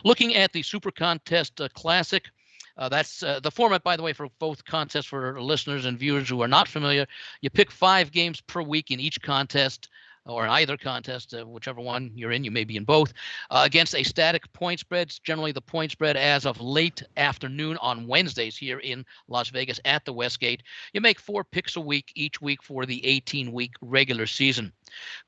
Looking at the Super Contest Classic, that's the format, by the way, for both contests. For listeners and viewers who are not familiar, you pick 5 games per week in each contest, or in either contest, whichever one you're in. You may be in both, against a static point spread. It's generally the point spread as of late afternoon on Wednesdays here in Las Vegas at the Westgate. You make 4 picks a week each week for the 18-week regular season.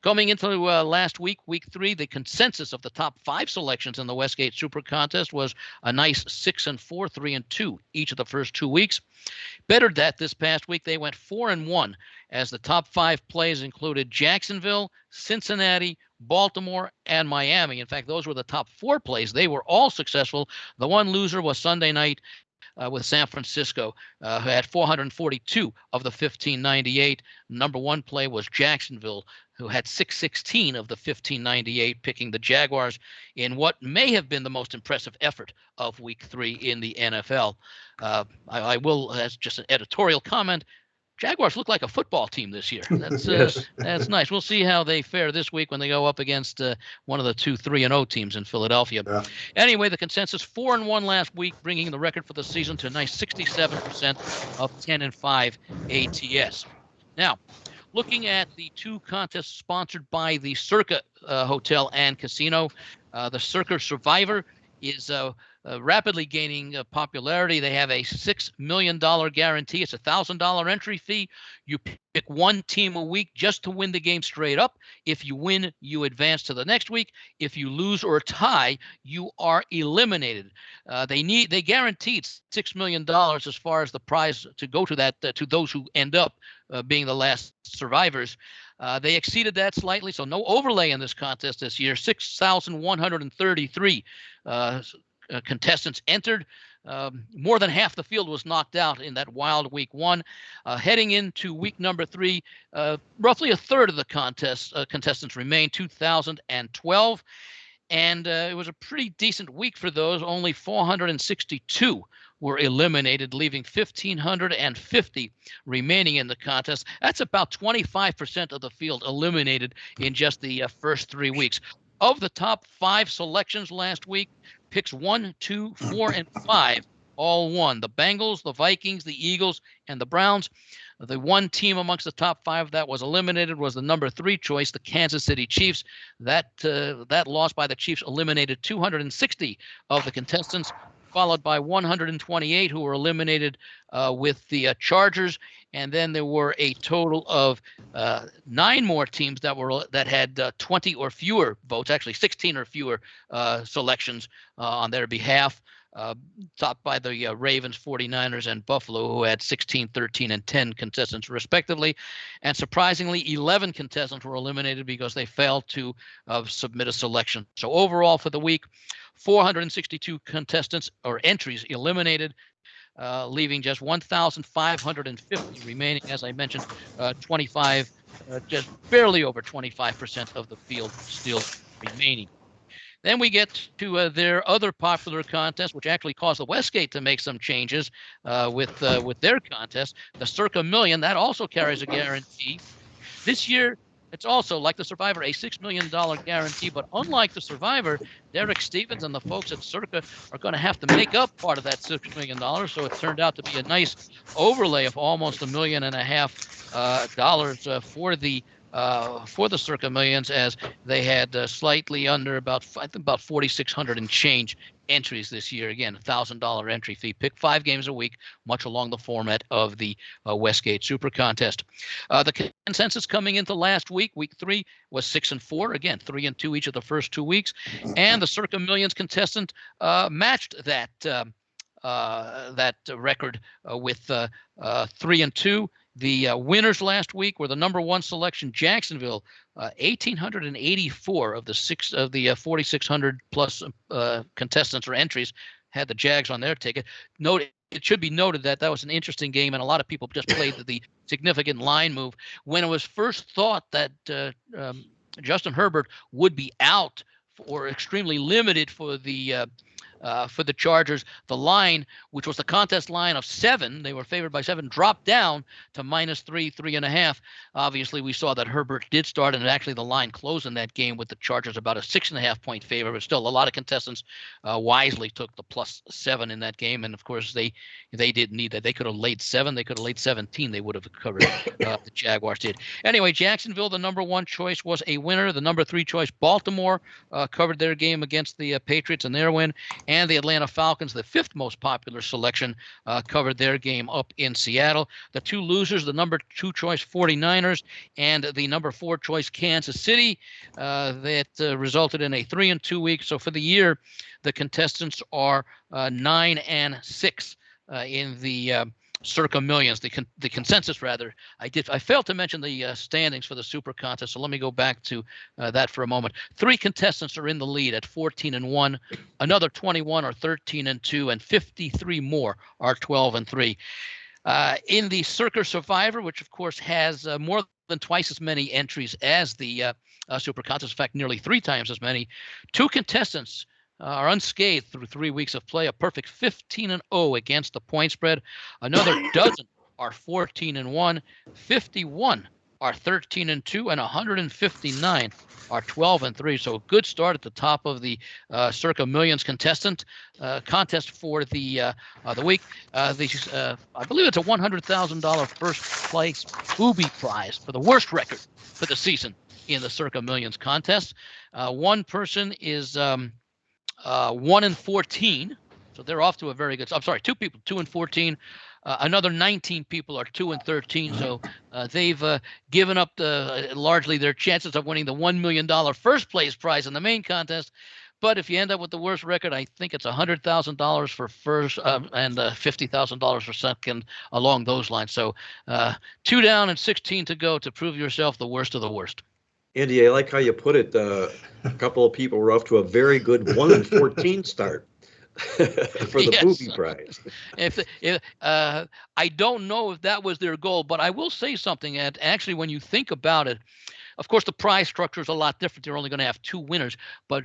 Coming into last week, week 3, the consensus of the top 5 selections in the Westgate Super Contest was a nice 6-4, 3-2 each of the first 2 weeks. Bettered that this past week. They went 4-1 as the top 5 plays included Jacksonville, Cincinnati, Baltimore, and Miami. In fact, those were the top 4 plays. They were all successful. The one loser was Sunday night with San Francisco, who had 442 of the 1598. Number 1 play was Jacksonville, who had 616 of the 1598, picking the Jaguars in what may have been the most impressive effort of Week 3 in the NFL. I will, as just an editorial comment, Jaguars look like a football team this year. That's Yes. That's nice. We'll see how they fare this week when they go up against one of the 2 3-0 teams in Philadelphia. Yeah. Anyway, the consensus 4-1 last week, bringing the record for the season to a nice 67% of 10-5 ATS. Now, looking at the 2 contests sponsored by the Circa Hotel and Casino, the Circa Survivor is rapidly gaining popularity. They have a $6 million guarantee. It's a $1,000 entry fee. You pick 1 team a week just to win the game straight up. If you win, you advance to the next week. If you lose or tie, you are eliminated. They guaranteed $6 million as far as the prize to go to that to those who end up being the last survivors. They exceeded that slightly, so no overlay in this contest this year. 6,133 contestants entered. More than half the field was knocked out in that wild week 1. Heading into week number 3, roughly a third of the contestants remained, 2,012. And it was a pretty decent week for those. Only 462 were eliminated, leaving 1,550 remaining in the contest. That's about 25% of the field eliminated in just the first 3 weeks. Of the top 5 selections last week, picks 1, 2, 4, and 5 all won. The Bengals, the Vikings, the Eagles, and the Browns. The one team amongst the top 5 that was eliminated was the number 3 choice, the Kansas City Chiefs. That loss by the Chiefs eliminated 260 of the contestants, followed by 128 who were eliminated with the Chargers. And then there were a total of 9 more teams that had 20 or fewer votes, actually 16 or fewer selections on their behalf, topped by the Ravens, 49ers, and Buffalo, who had 16, 13, and 10 contestants respectively. And surprisingly, 11 contestants were eliminated because they failed to submit a selection. So overall for the week, 462 contestants or entries eliminated, leaving just 1,550 remaining. As I mentioned, 25, just barely over 25% of the field still remaining. Then we get to their other popular contest, which actually caused the Westgate to make some changes with their contest, the Circa Million. That also carries a guarantee. This year, It's also, like the Survivor, a $6 million guarantee. But unlike the Survivor, Derek Stevens and the folks at Circa are going to have to make up part of that $6 million. So it turned out to be a nice overlay of almost $1.5 million for the Circa Millions, as they had slightly under about 4,600 and change entries this year. Again, $1,000 entry fee. Pick 5 games a week, much along the format of the Westgate Super Contest. The consensus coming into last week, week 3, was 6-4. Again, 3-2 each of the first 2 weeks, and the Circa Millions contestant matched that record with 3-2. The winners last week were the number 1 selection, Jacksonville, 1,884 of the 4,600 plus contestants or entries had the Jags on their ticket. It should be noted that was an interesting game, and a lot of people just played the significant line move. When it was first thought that Justin Herbert would be out or extremely limited for the Chargers, the line, which was the contest line of 7, they were favored by 7, dropped down to -3, 3.5. Obviously, we saw that Herbert did start, and actually the line closed in that game with the Chargers about a 6.5 point favor. But still, a lot of contestants wisely took the +7 in that game, and of course they didn't need that. They could have laid 7, they could have laid 17. They would have covered. The Jaguars did. Anyway, Jacksonville, the number 1 choice, was a winner. The number 3 choice, Baltimore, covered their game against the Patriots and their win. And the Atlanta Falcons, the 5th most popular selection, covered their game up in Seattle. The 2 losers, the number 2 choice 49ers and the number 4 choice Kansas City, that resulted in a 3-2 week. So for the year, the contestants are 9-6 in the Circa Millions, the consensus rather. I failed to mention the standings for the Super Contest, so let me go back to that for a moment. 3 contestants are in the lead at 14-1. Another 21 are 13-2, and 53 more are 12-3. In the Circa Survivor, which of course has more than twice as many entries as the Super Contest, in fact, nearly 3 times as many, 2 contestants are unscathed through 3 weeks of play, a perfect 15-0 against the point spread. Another dozen are 14-1, 51 are 13-2, and 159 are 12-3. So a good start at the top of the Circa Millions contest for the week. I believe it's a $100,000 first place booby prize for the worst record for the season in the Circa Millions contest. One person is 1-14, so they're off to a very good. I'm sorry, 2 people, 2-14. Another 19 people are 2-13. So they've given up largely their chances of winning the $1 million first place prize in the main contest. But if you end up with the worst record, I think it's $100,000 for first and $50,000 for second, along those lines. So 2 down and 16 to go to prove yourself the worst of the worst. Andy, I like how you put it. A couple of people were off to a very good 1-14 start for the booby prize. I don't know if that was their goal, but I will say something. And actually, when you think about it, of course, the prize structure is a lot different. They're only going to have 2 winners, but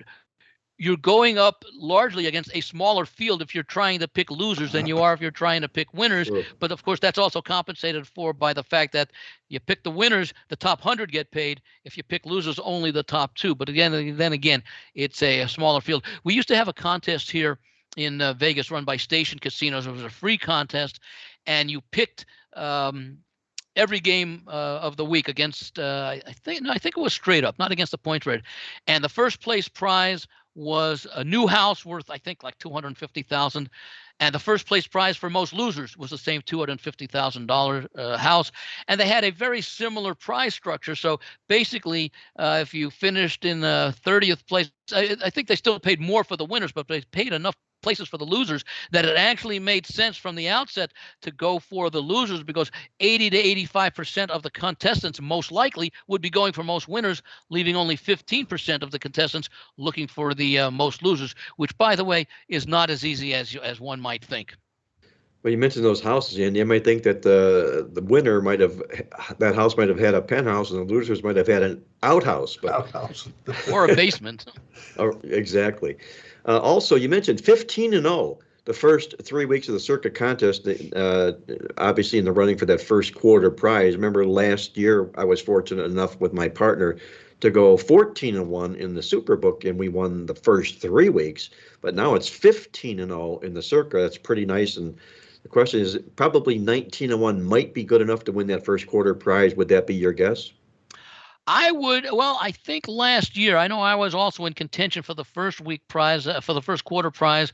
you're going up largely against a smaller field if you're trying to pick losers than you are if you're trying to pick winners. Sure. But of course, that's also compensated for by the fact that you pick the winners, the top 100 get paid. If you pick losers, only the top 2. But then again, it's a smaller field. We used to have a contest here in Vegas run by Station Casinos. It was a free contest, and you picked every game of the week against I think it was straight up, not against the point spread. And the first place prize was a new house worth, I think, like $250,000, and the first place prize for most losers was the same $250,000 house. And they had a very similar prize structure. So basically, if you finished in 30th place, I think they still paid more for the winners, but they paid enough places for the losers that it actually made sense from the outset to go for the losers, because 80 to 85% of the contestants most likely would be going for most winners, leaving only 15% of the contestants looking for the most losers, which, by the way, is not as easy as one might think. Well, you mentioned those houses, and you might think that the winner that house might have had a penthouse, and the losers might have had an outhouse, or a basement. Exactly. Also, you mentioned 15-0. the first 3 weeks of the circuit contest, obviously in the running for that first quarter prize. Remember last year, I was fortunate enough with my partner to go 14-1 in the Superbook, and we won the first 3 weeks. But now it's 15-0 in the circuit. That's pretty nice. And the question is, probably 19-1 might be good enough to win that first quarter prize. Would that be your guess? I think last year, I know I was also in contention for the first week prize, for the first quarter prize,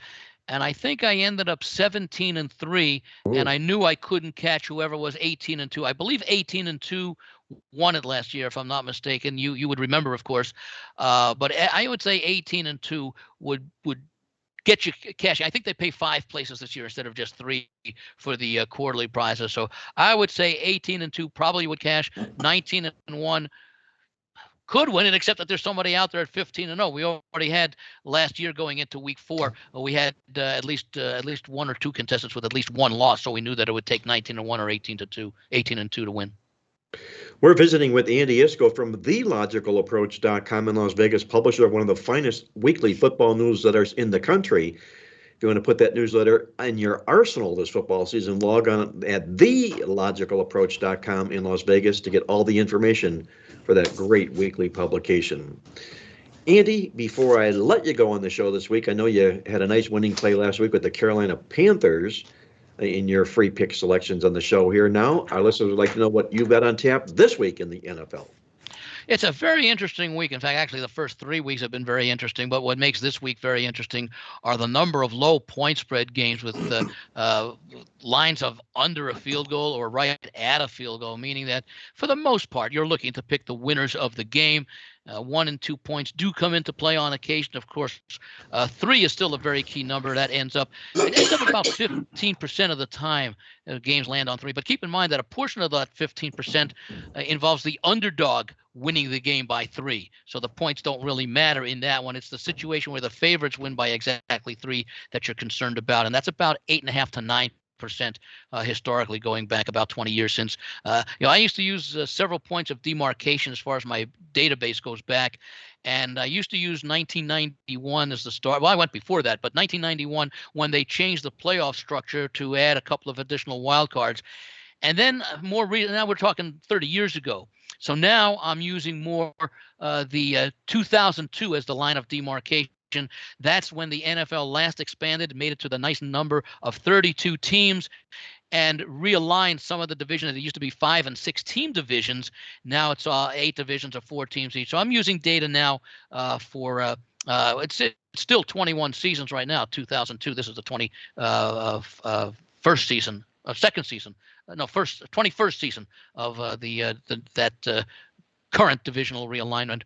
and I think I ended up 17-3, and I knew I couldn't catch whoever was 18-2. I believe 18-2 won it last year, if I'm not mistaken. You would remember, of course, but I would say 18-2 would get you cash. I think they pay 5 places this year instead of just 3 for the quarterly prizes. So I would say 18-2 probably would cash. 19-1 could win it, except that there's somebody out there at 15-0. We already had last year going into week 4. We had at least 1 or 2 contestants with at least 1 loss, so we knew that it would take 19-1 or 18-2 to win. We're visiting with Andy Iskoe from TheLogicalApproach.com in Las Vegas, publisher of one of the finest weekly football newsletters in the country. If you want to put that newsletter in your arsenal this football season, log on at TheLogicalApproach.com in Las Vegas to get all the information for that great weekly publication. Andy, before I let you go on the show this week, I know you had a nice winning play last week with the Carolina Panthers in your free pick selections on the show here. Now, our listeners would like to know what you've got on tap this week in the NFL. It's a very interesting week. In fact, actually, the first 3 weeks have been very interesting. But what makes this week very interesting are the number of low point spread games with the lines of under a field goal or right at a field goal, meaning that for the most part, you're looking to pick the winners of the game. 1 and 2 points do come into play on occasion. Of course, 3 is still a very key number. It ends up about 15% of the time games land on 3. But keep in mind that a portion of that 15% involves the underdog winning the game by 3. So the points don't really matter in that one. It's the situation where the favorites win by exactly 3 that you're concerned about. And that's about 8.5 to 9%. Historically, going back about 20 years since. I used to use several points of demarcation as far as my database goes back, and I used to use 1991 as the start. Well, I went before that, but 1991 when they changed the playoff structure to add a couple of additional wild cards, and then more recently, now we're talking 30 years ago. So now I'm using more the 2002 as the line of demarcation. That's when the NFL last expanded, made it to the nice number of 32 teams, and realigned some of the divisions. It used to be 5 and 6 team divisions. Now it's 8 divisions of 4 teams each. So I'm using data now for it's still 21 seasons right now. 2002. This is the 21st season of that current divisional realignment.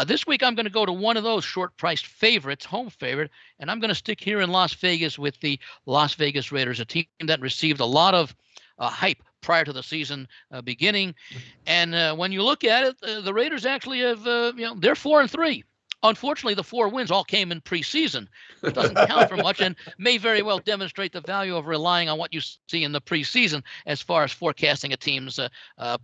This week, I'm going to go to one of those short-priced favorites, home favorite, and I'm going to stick here in Las Vegas with the Las Vegas Raiders, a team that received a lot of hype prior to the season beginning. And when you look at it, the Raiders actually have, they're 4-3. Unfortunately, the 4 wins all came in preseason. It doesn't count for much and may very well demonstrate the value of relying on what you see in the preseason as far as forecasting a team's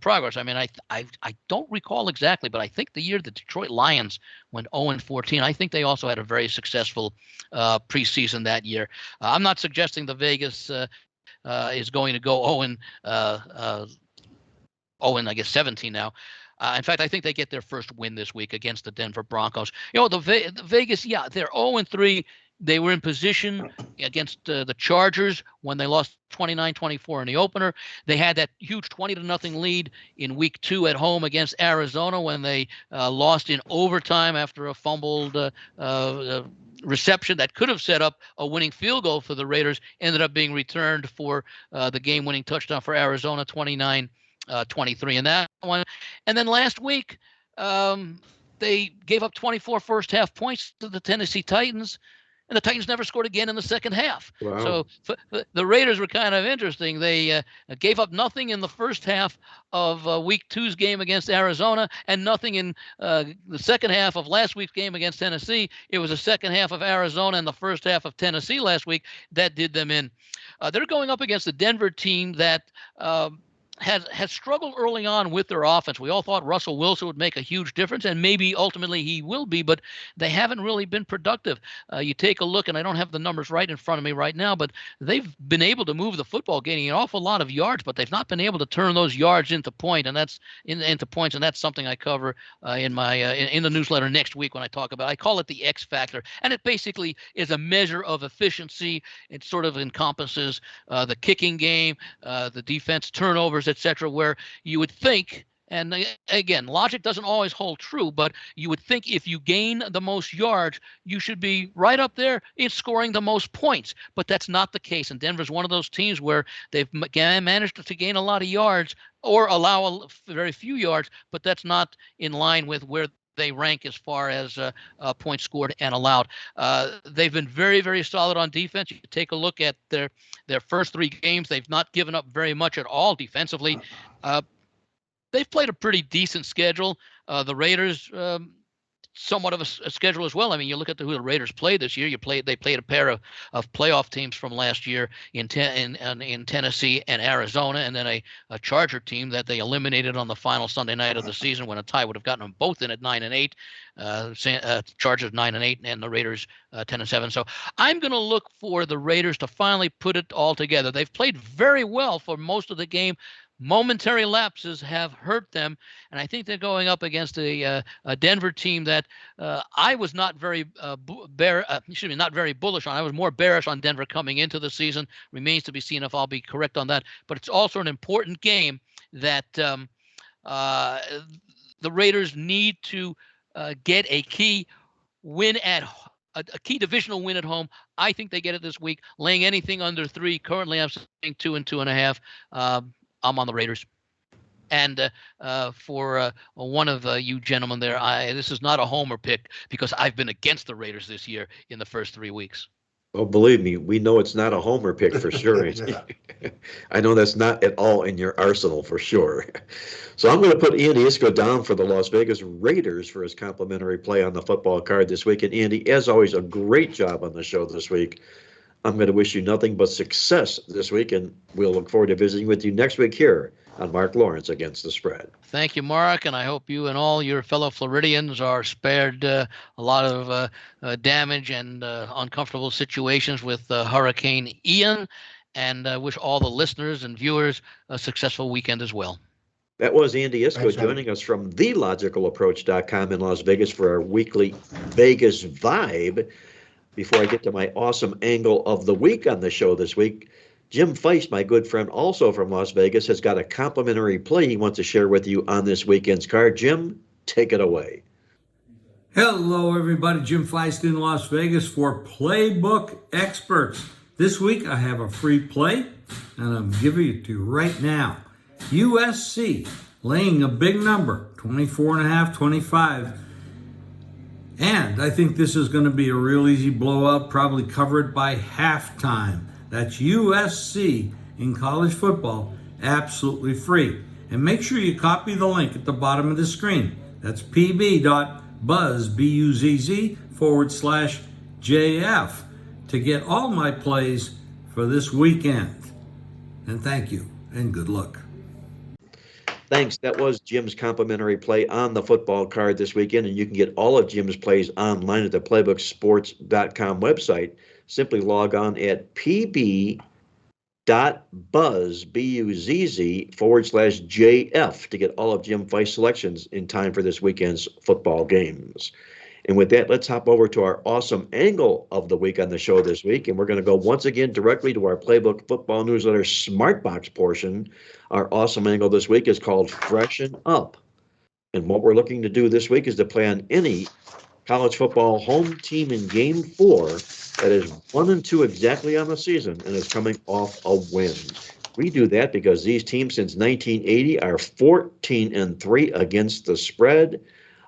progress. I mean, I don't recall exactly, but I think the year the Detroit Lions went 0-14, I think they also had a very successful preseason that year. I'm not suggesting the Vegas is going to go 17 now. In fact, I think they get their first win this week against the Denver Broncos. The Vegas, they're 0-3. They were in position against the Chargers when they lost 29-24 in the opener. They had that huge 20-0 lead in week 2 at home against Arizona when they lost in overtime after a fumbled reception that could have set up a winning field goal for the Raiders. Ended up being returned for the game-winning touchdown for Arizona, 29-23 in that one. And then last week, they gave up 24 first-half points to the Tennessee Titans, and the Titans never scored again in the second half. Wow. So the Raiders were kind of interesting. They gave up nothing in the first half of week 2's game against Arizona and nothing in the second half of last week's game against Tennessee. It was the second half of Arizona and the first half of Tennessee last week that did them in. They're going up against the Denver team that has struggled early on with their offense. We all thought Russell Wilson would make a huge difference, and maybe ultimately he will be, but they haven't really been productive. You take a look, and I don't have the numbers right in front of me right now, but they've been able to move the football, gaining an awful lot of yards, but they've not been able to turn those yards into points, and that's something I cover in my in the newsletter next week when I talk about. I call it the X factor, and it basically is a measure of efficiency. It sort of encompasses the kicking game, the defense turnovers, etc., where you would think, and again, logic doesn't always hold true, but you would think if you gain the most yards, you should be right up there in scoring the most points. But that's not the case. And Denver's one of those teams where they've managed to gain a lot of yards or allow very few yards, but that's not in line with where they rank as far as points scored and allowed. They've been very, very solid on defense. You take a look at their first 3 games. They've not given up very much at all defensively. They've played a pretty decent schedule. The Raiders, somewhat of a schedule as well. I mean, you look at who the Raiders played this year. They played a pair of playoff teams from last year in Tennessee and Arizona, and then a Charger team that they eliminated on the final Sunday night of the season when a tie would have gotten them both in at 9-8. Chargers 9-8, and the Raiders 10-7. So I'm going to look for the Raiders to finally put it all together. They've played very well for most of the game. Momentary lapses have hurt them, and I think they're going up against a Denver team that I was not very not very bullish on. I was more bearish on Denver coming into the season. Remains to be seen if I'll be correct on that. But it's also an important game that the Raiders need to get a key win at a key divisional win at home. I think they get it this week. Laying anything under 3. Currently, I'm saying 2 and 2.5. I'm on the Raiders. And for one of you gentlemen there, this is not a homer pick because I've been against the Raiders this year in the first 3 weeks. Oh, believe me, we know it's not a homer pick for sure. I know that's not at all in your arsenal for sure. So I'm going to put Andy Iskoe down for the Las Vegas Raiders for his complimentary play on the football card this week. And Andy, as always, a great job on the show this week. I'm going to wish you nothing but success this week, and we'll look forward to visiting with you next week here on Mark Lawrence Against the Spread. Thank you, Mark, and I hope you and all your fellow Floridians are spared a lot of damage and uncomfortable situations with Hurricane Ian, and wish all the listeners and viewers a successful weekend as well. That was Andy Iskoe joining us from TheLogicalApproach.com in Las Vegas for our weekly Vegas Vibe. Before I get to my awesome angle of the week on the show this week, Jim Feist, my good friend, also from Las Vegas, has got a complimentary play he wants to share with you on this weekend's card. Jim, take it away. Hello, everybody. Jim Feist in Las Vegas for Playbook Experts. This week, I have a free play, and I'm giving it to you right now. USC laying a big number, 24.5, 25. And I think this is going to be a real easy blowout, probably covered by halftime. That's USC in college football, absolutely free. And make sure you copy the link at the bottom of the screen. That's pb.buzz.buzz/JF to get all my plays for this weekend. And thank you, and good luck. Thanks. That was Jim's complimentary play on the football card this weekend, and you can get all of Jim's plays online at the playbooksports.com website. Simply log on at pb.buzz.buzz/JF to get all of Jim Feist's selections in time for this weekend's football games. And with that, let's hop over to our awesome angle of the week on the show this week. And we're going to go once again directly to our Playbook Football Newsletter Smart Box portion. Our awesome angle this week is called Freshen Up. And what we're looking to do this week is to play on any college football home team in Game 4 that is 1-2 exactly on the season and is coming off a win. We do that because these teams since 1980 are 14-3 against the spread.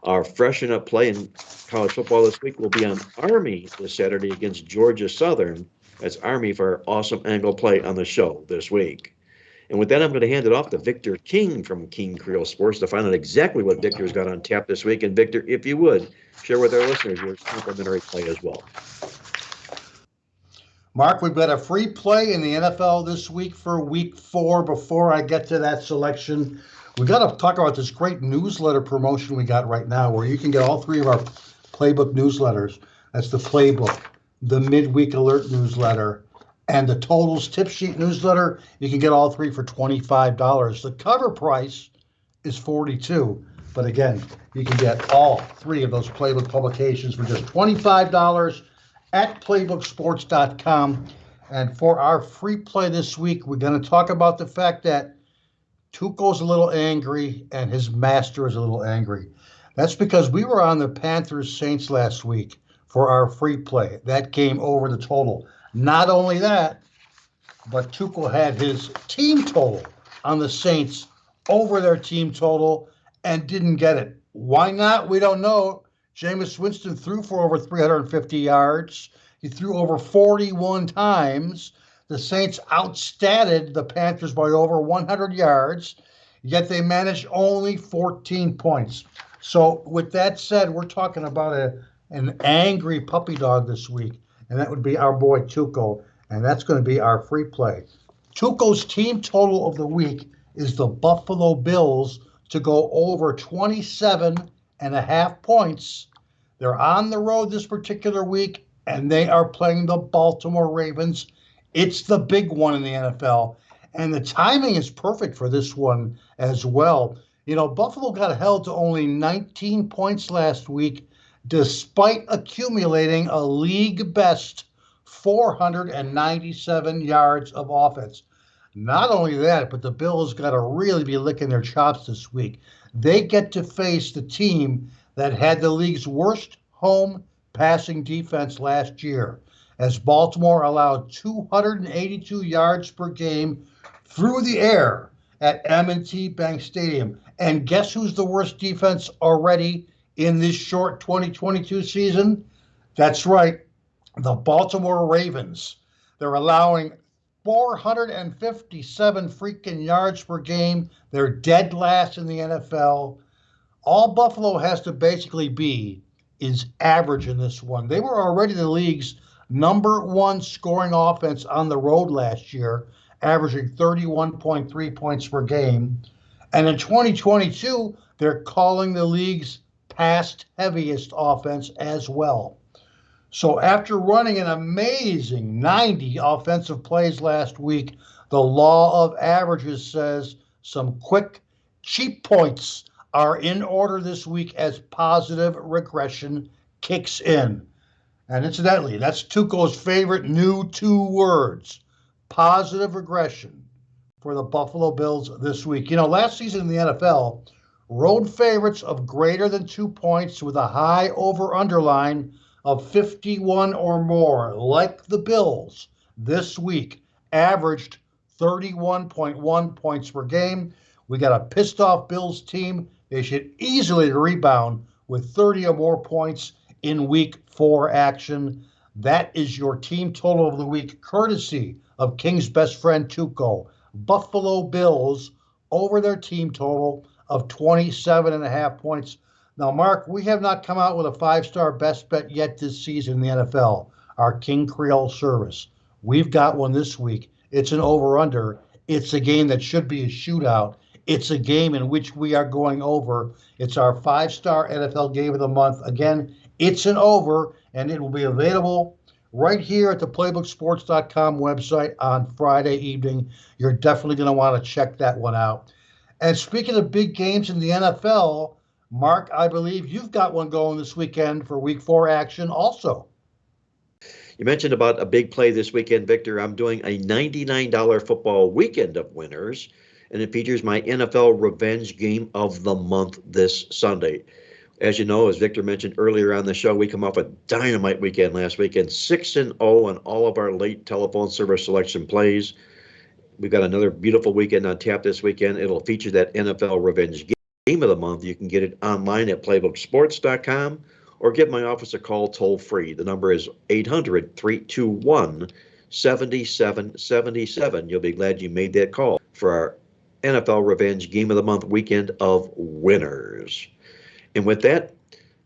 Our freshen up play in college football this week will be on Army this Saturday against Georgia Southern. That's Army for our awesome angle play on the show this week. And with that, I'm going to hand it off to Victor King from King Creole Sports to find out exactly what Victor's got on tap this week. And Victor, if you would, share with our listeners your complimentary play as well. Mark, we've got a free play in the NFL this week for week 4. Before I get to that selection, we got to talk about this great newsletter promotion we got right now where you can get all 3 of our Playbook newsletters. That's the Playbook, the Midweek Alert newsletter, and the Totals Tip Sheet newsletter. You can get all 3 for $25. The cover price is $42. But again, you can get all 3 of those Playbook publications for just $25 at playbooksports.com. And for our free play this week, we're going to talk about the fact that Tuco's a little angry and his master is a little angry. That's because we were on the Panthers Saints last week for our free play. That came over the total. Not only that, but Tuco had his team total on the Saints over their team total and didn't get it. Why not? We don't know. Jameis Winston threw for over 350 yards. He threw over 41 times. The Saints outstatted the Panthers by over 100 yards, yet they managed only 14 points. So with that said, we're talking about an angry puppy dog this week, and that would be our boy Tuco, and that's going to be our free play. Tuco's team total of the week is the Buffalo Bills to go over 27.5 points. They're on the road this particular week, and they are playing the Baltimore Ravens. It's the big one in the NFL, and the timing is perfect for this one as well. You know, Buffalo got held to only 19 points last week, despite accumulating a league-best 497 yards of offense. Not only that, but the Bills got to really be licking their chops this week. They get to face the team that had the league's worst home passing defense last year, as Baltimore allowed 282 yards per game through the air at M&T Bank Stadium. And guess who's the worst defense already in this short 2022 season? That's right, the Baltimore Ravens. They're allowing 457 freaking yards per game. They're dead last in the NFL. All Buffalo has to basically be is average in this one. They were already the league's number 1 scoring offense on the road last year, averaging 31.3 points per game. And in 2022, they're calling the league's pass heaviest offense as well. So after running an amazing 90 offensive plays last week, the law of averages says some quick, cheap points are in order this week as positive regression kicks in. And incidentally, that's Tuco's favorite new 2 words, positive regression, for the Buffalo Bills this week. You know, last season in the NFL, road favorites of greater than 2 points with a high over-under line of 51 or more, like the Bills, this week averaged 31.1 points per game. We got a pissed off Bills team. They should easily rebound with 30 or more points in week 4 action. That is your team total of the week, courtesy of King's best friend Tuco. Buffalo Bills over their team total of 27.5 points. Now, Mark, we have not come out with a 5-star best bet yet this season in the NFL, our King Creole service. We've got one this week. It's an over-under. It's a game that should be a shootout. It's a game in which we are going over. It's our 5-star NFL game of the month. Again, it's an over, and it will be available right here at the playbooksports.com website on Friday evening. You're definitely going to want to check that one out. And speaking of big games in the NFL, Mark, I believe you've got one going this weekend for week 4 action also. You mentioned about a big play this weekend, Victor. I'm doing a $99 football weekend of winners, and it features my NFL Revenge Game of the Month this Sunday. As you know, as Victor mentioned earlier on the show, we come off a dynamite weekend last weekend, 6-0 on all of our late telephone service selection plays. We've got another beautiful weekend on tap this weekend. It'll feature that NFL Revenge Game of the Month. You can get it online at playbooksports.com or give my office a call toll free. The number is 800-321-7777. You'll be glad you made that call for our NFL Revenge Game of the Month weekend of winners. And with that,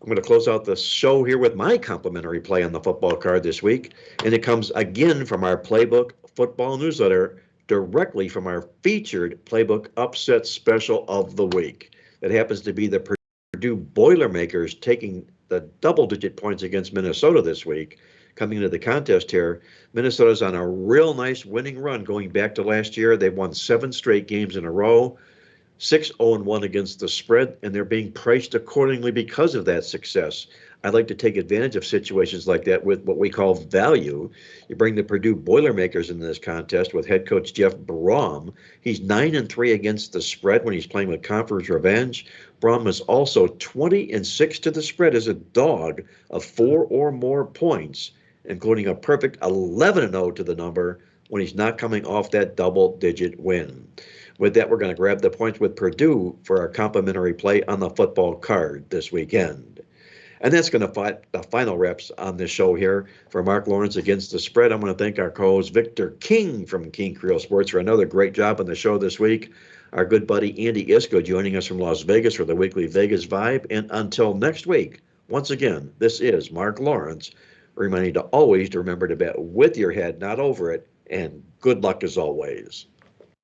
I'm going to close out the show here with my complimentary play on the football card this week, and it comes again from our Playbook football newsletter, directly from our featured Playbook upset special of the week. That happens to be the Purdue Boilermakers taking the double-digit points against Minnesota this week. Coming into the contest here, Minnesota's on a real nice winning run going back to last year. They've won 7 straight games in a row. 6-0-1 against the spread, and they're being priced accordingly because of that success. I like to take advantage of situations like that with what we call value. You bring the Purdue Boilermakers into this contest with head coach Jeff Brom. He's 9-3 against the spread when he's playing with Conference Revenge. Brom is also 20-6 to the spread as a dog of 4 or more points, including a perfect 11-0 to the number when he's not coming off that double-digit win. With that, we're going to grab the points with Purdue for our complimentary play on the football card this weekend. And that's going to fight the final reps on this show here. For Mark Lawrence against the spread, I'm going to thank our co-host Victor King from King Creole Sports for another great job on the show this week. Our good buddy Andy Iskoe joining us from Las Vegas for the weekly Vegas Vibe. And until next week, once again, this is Mark Lawrence, reminding you to always remember to bet with your head, not over it. And good luck as always.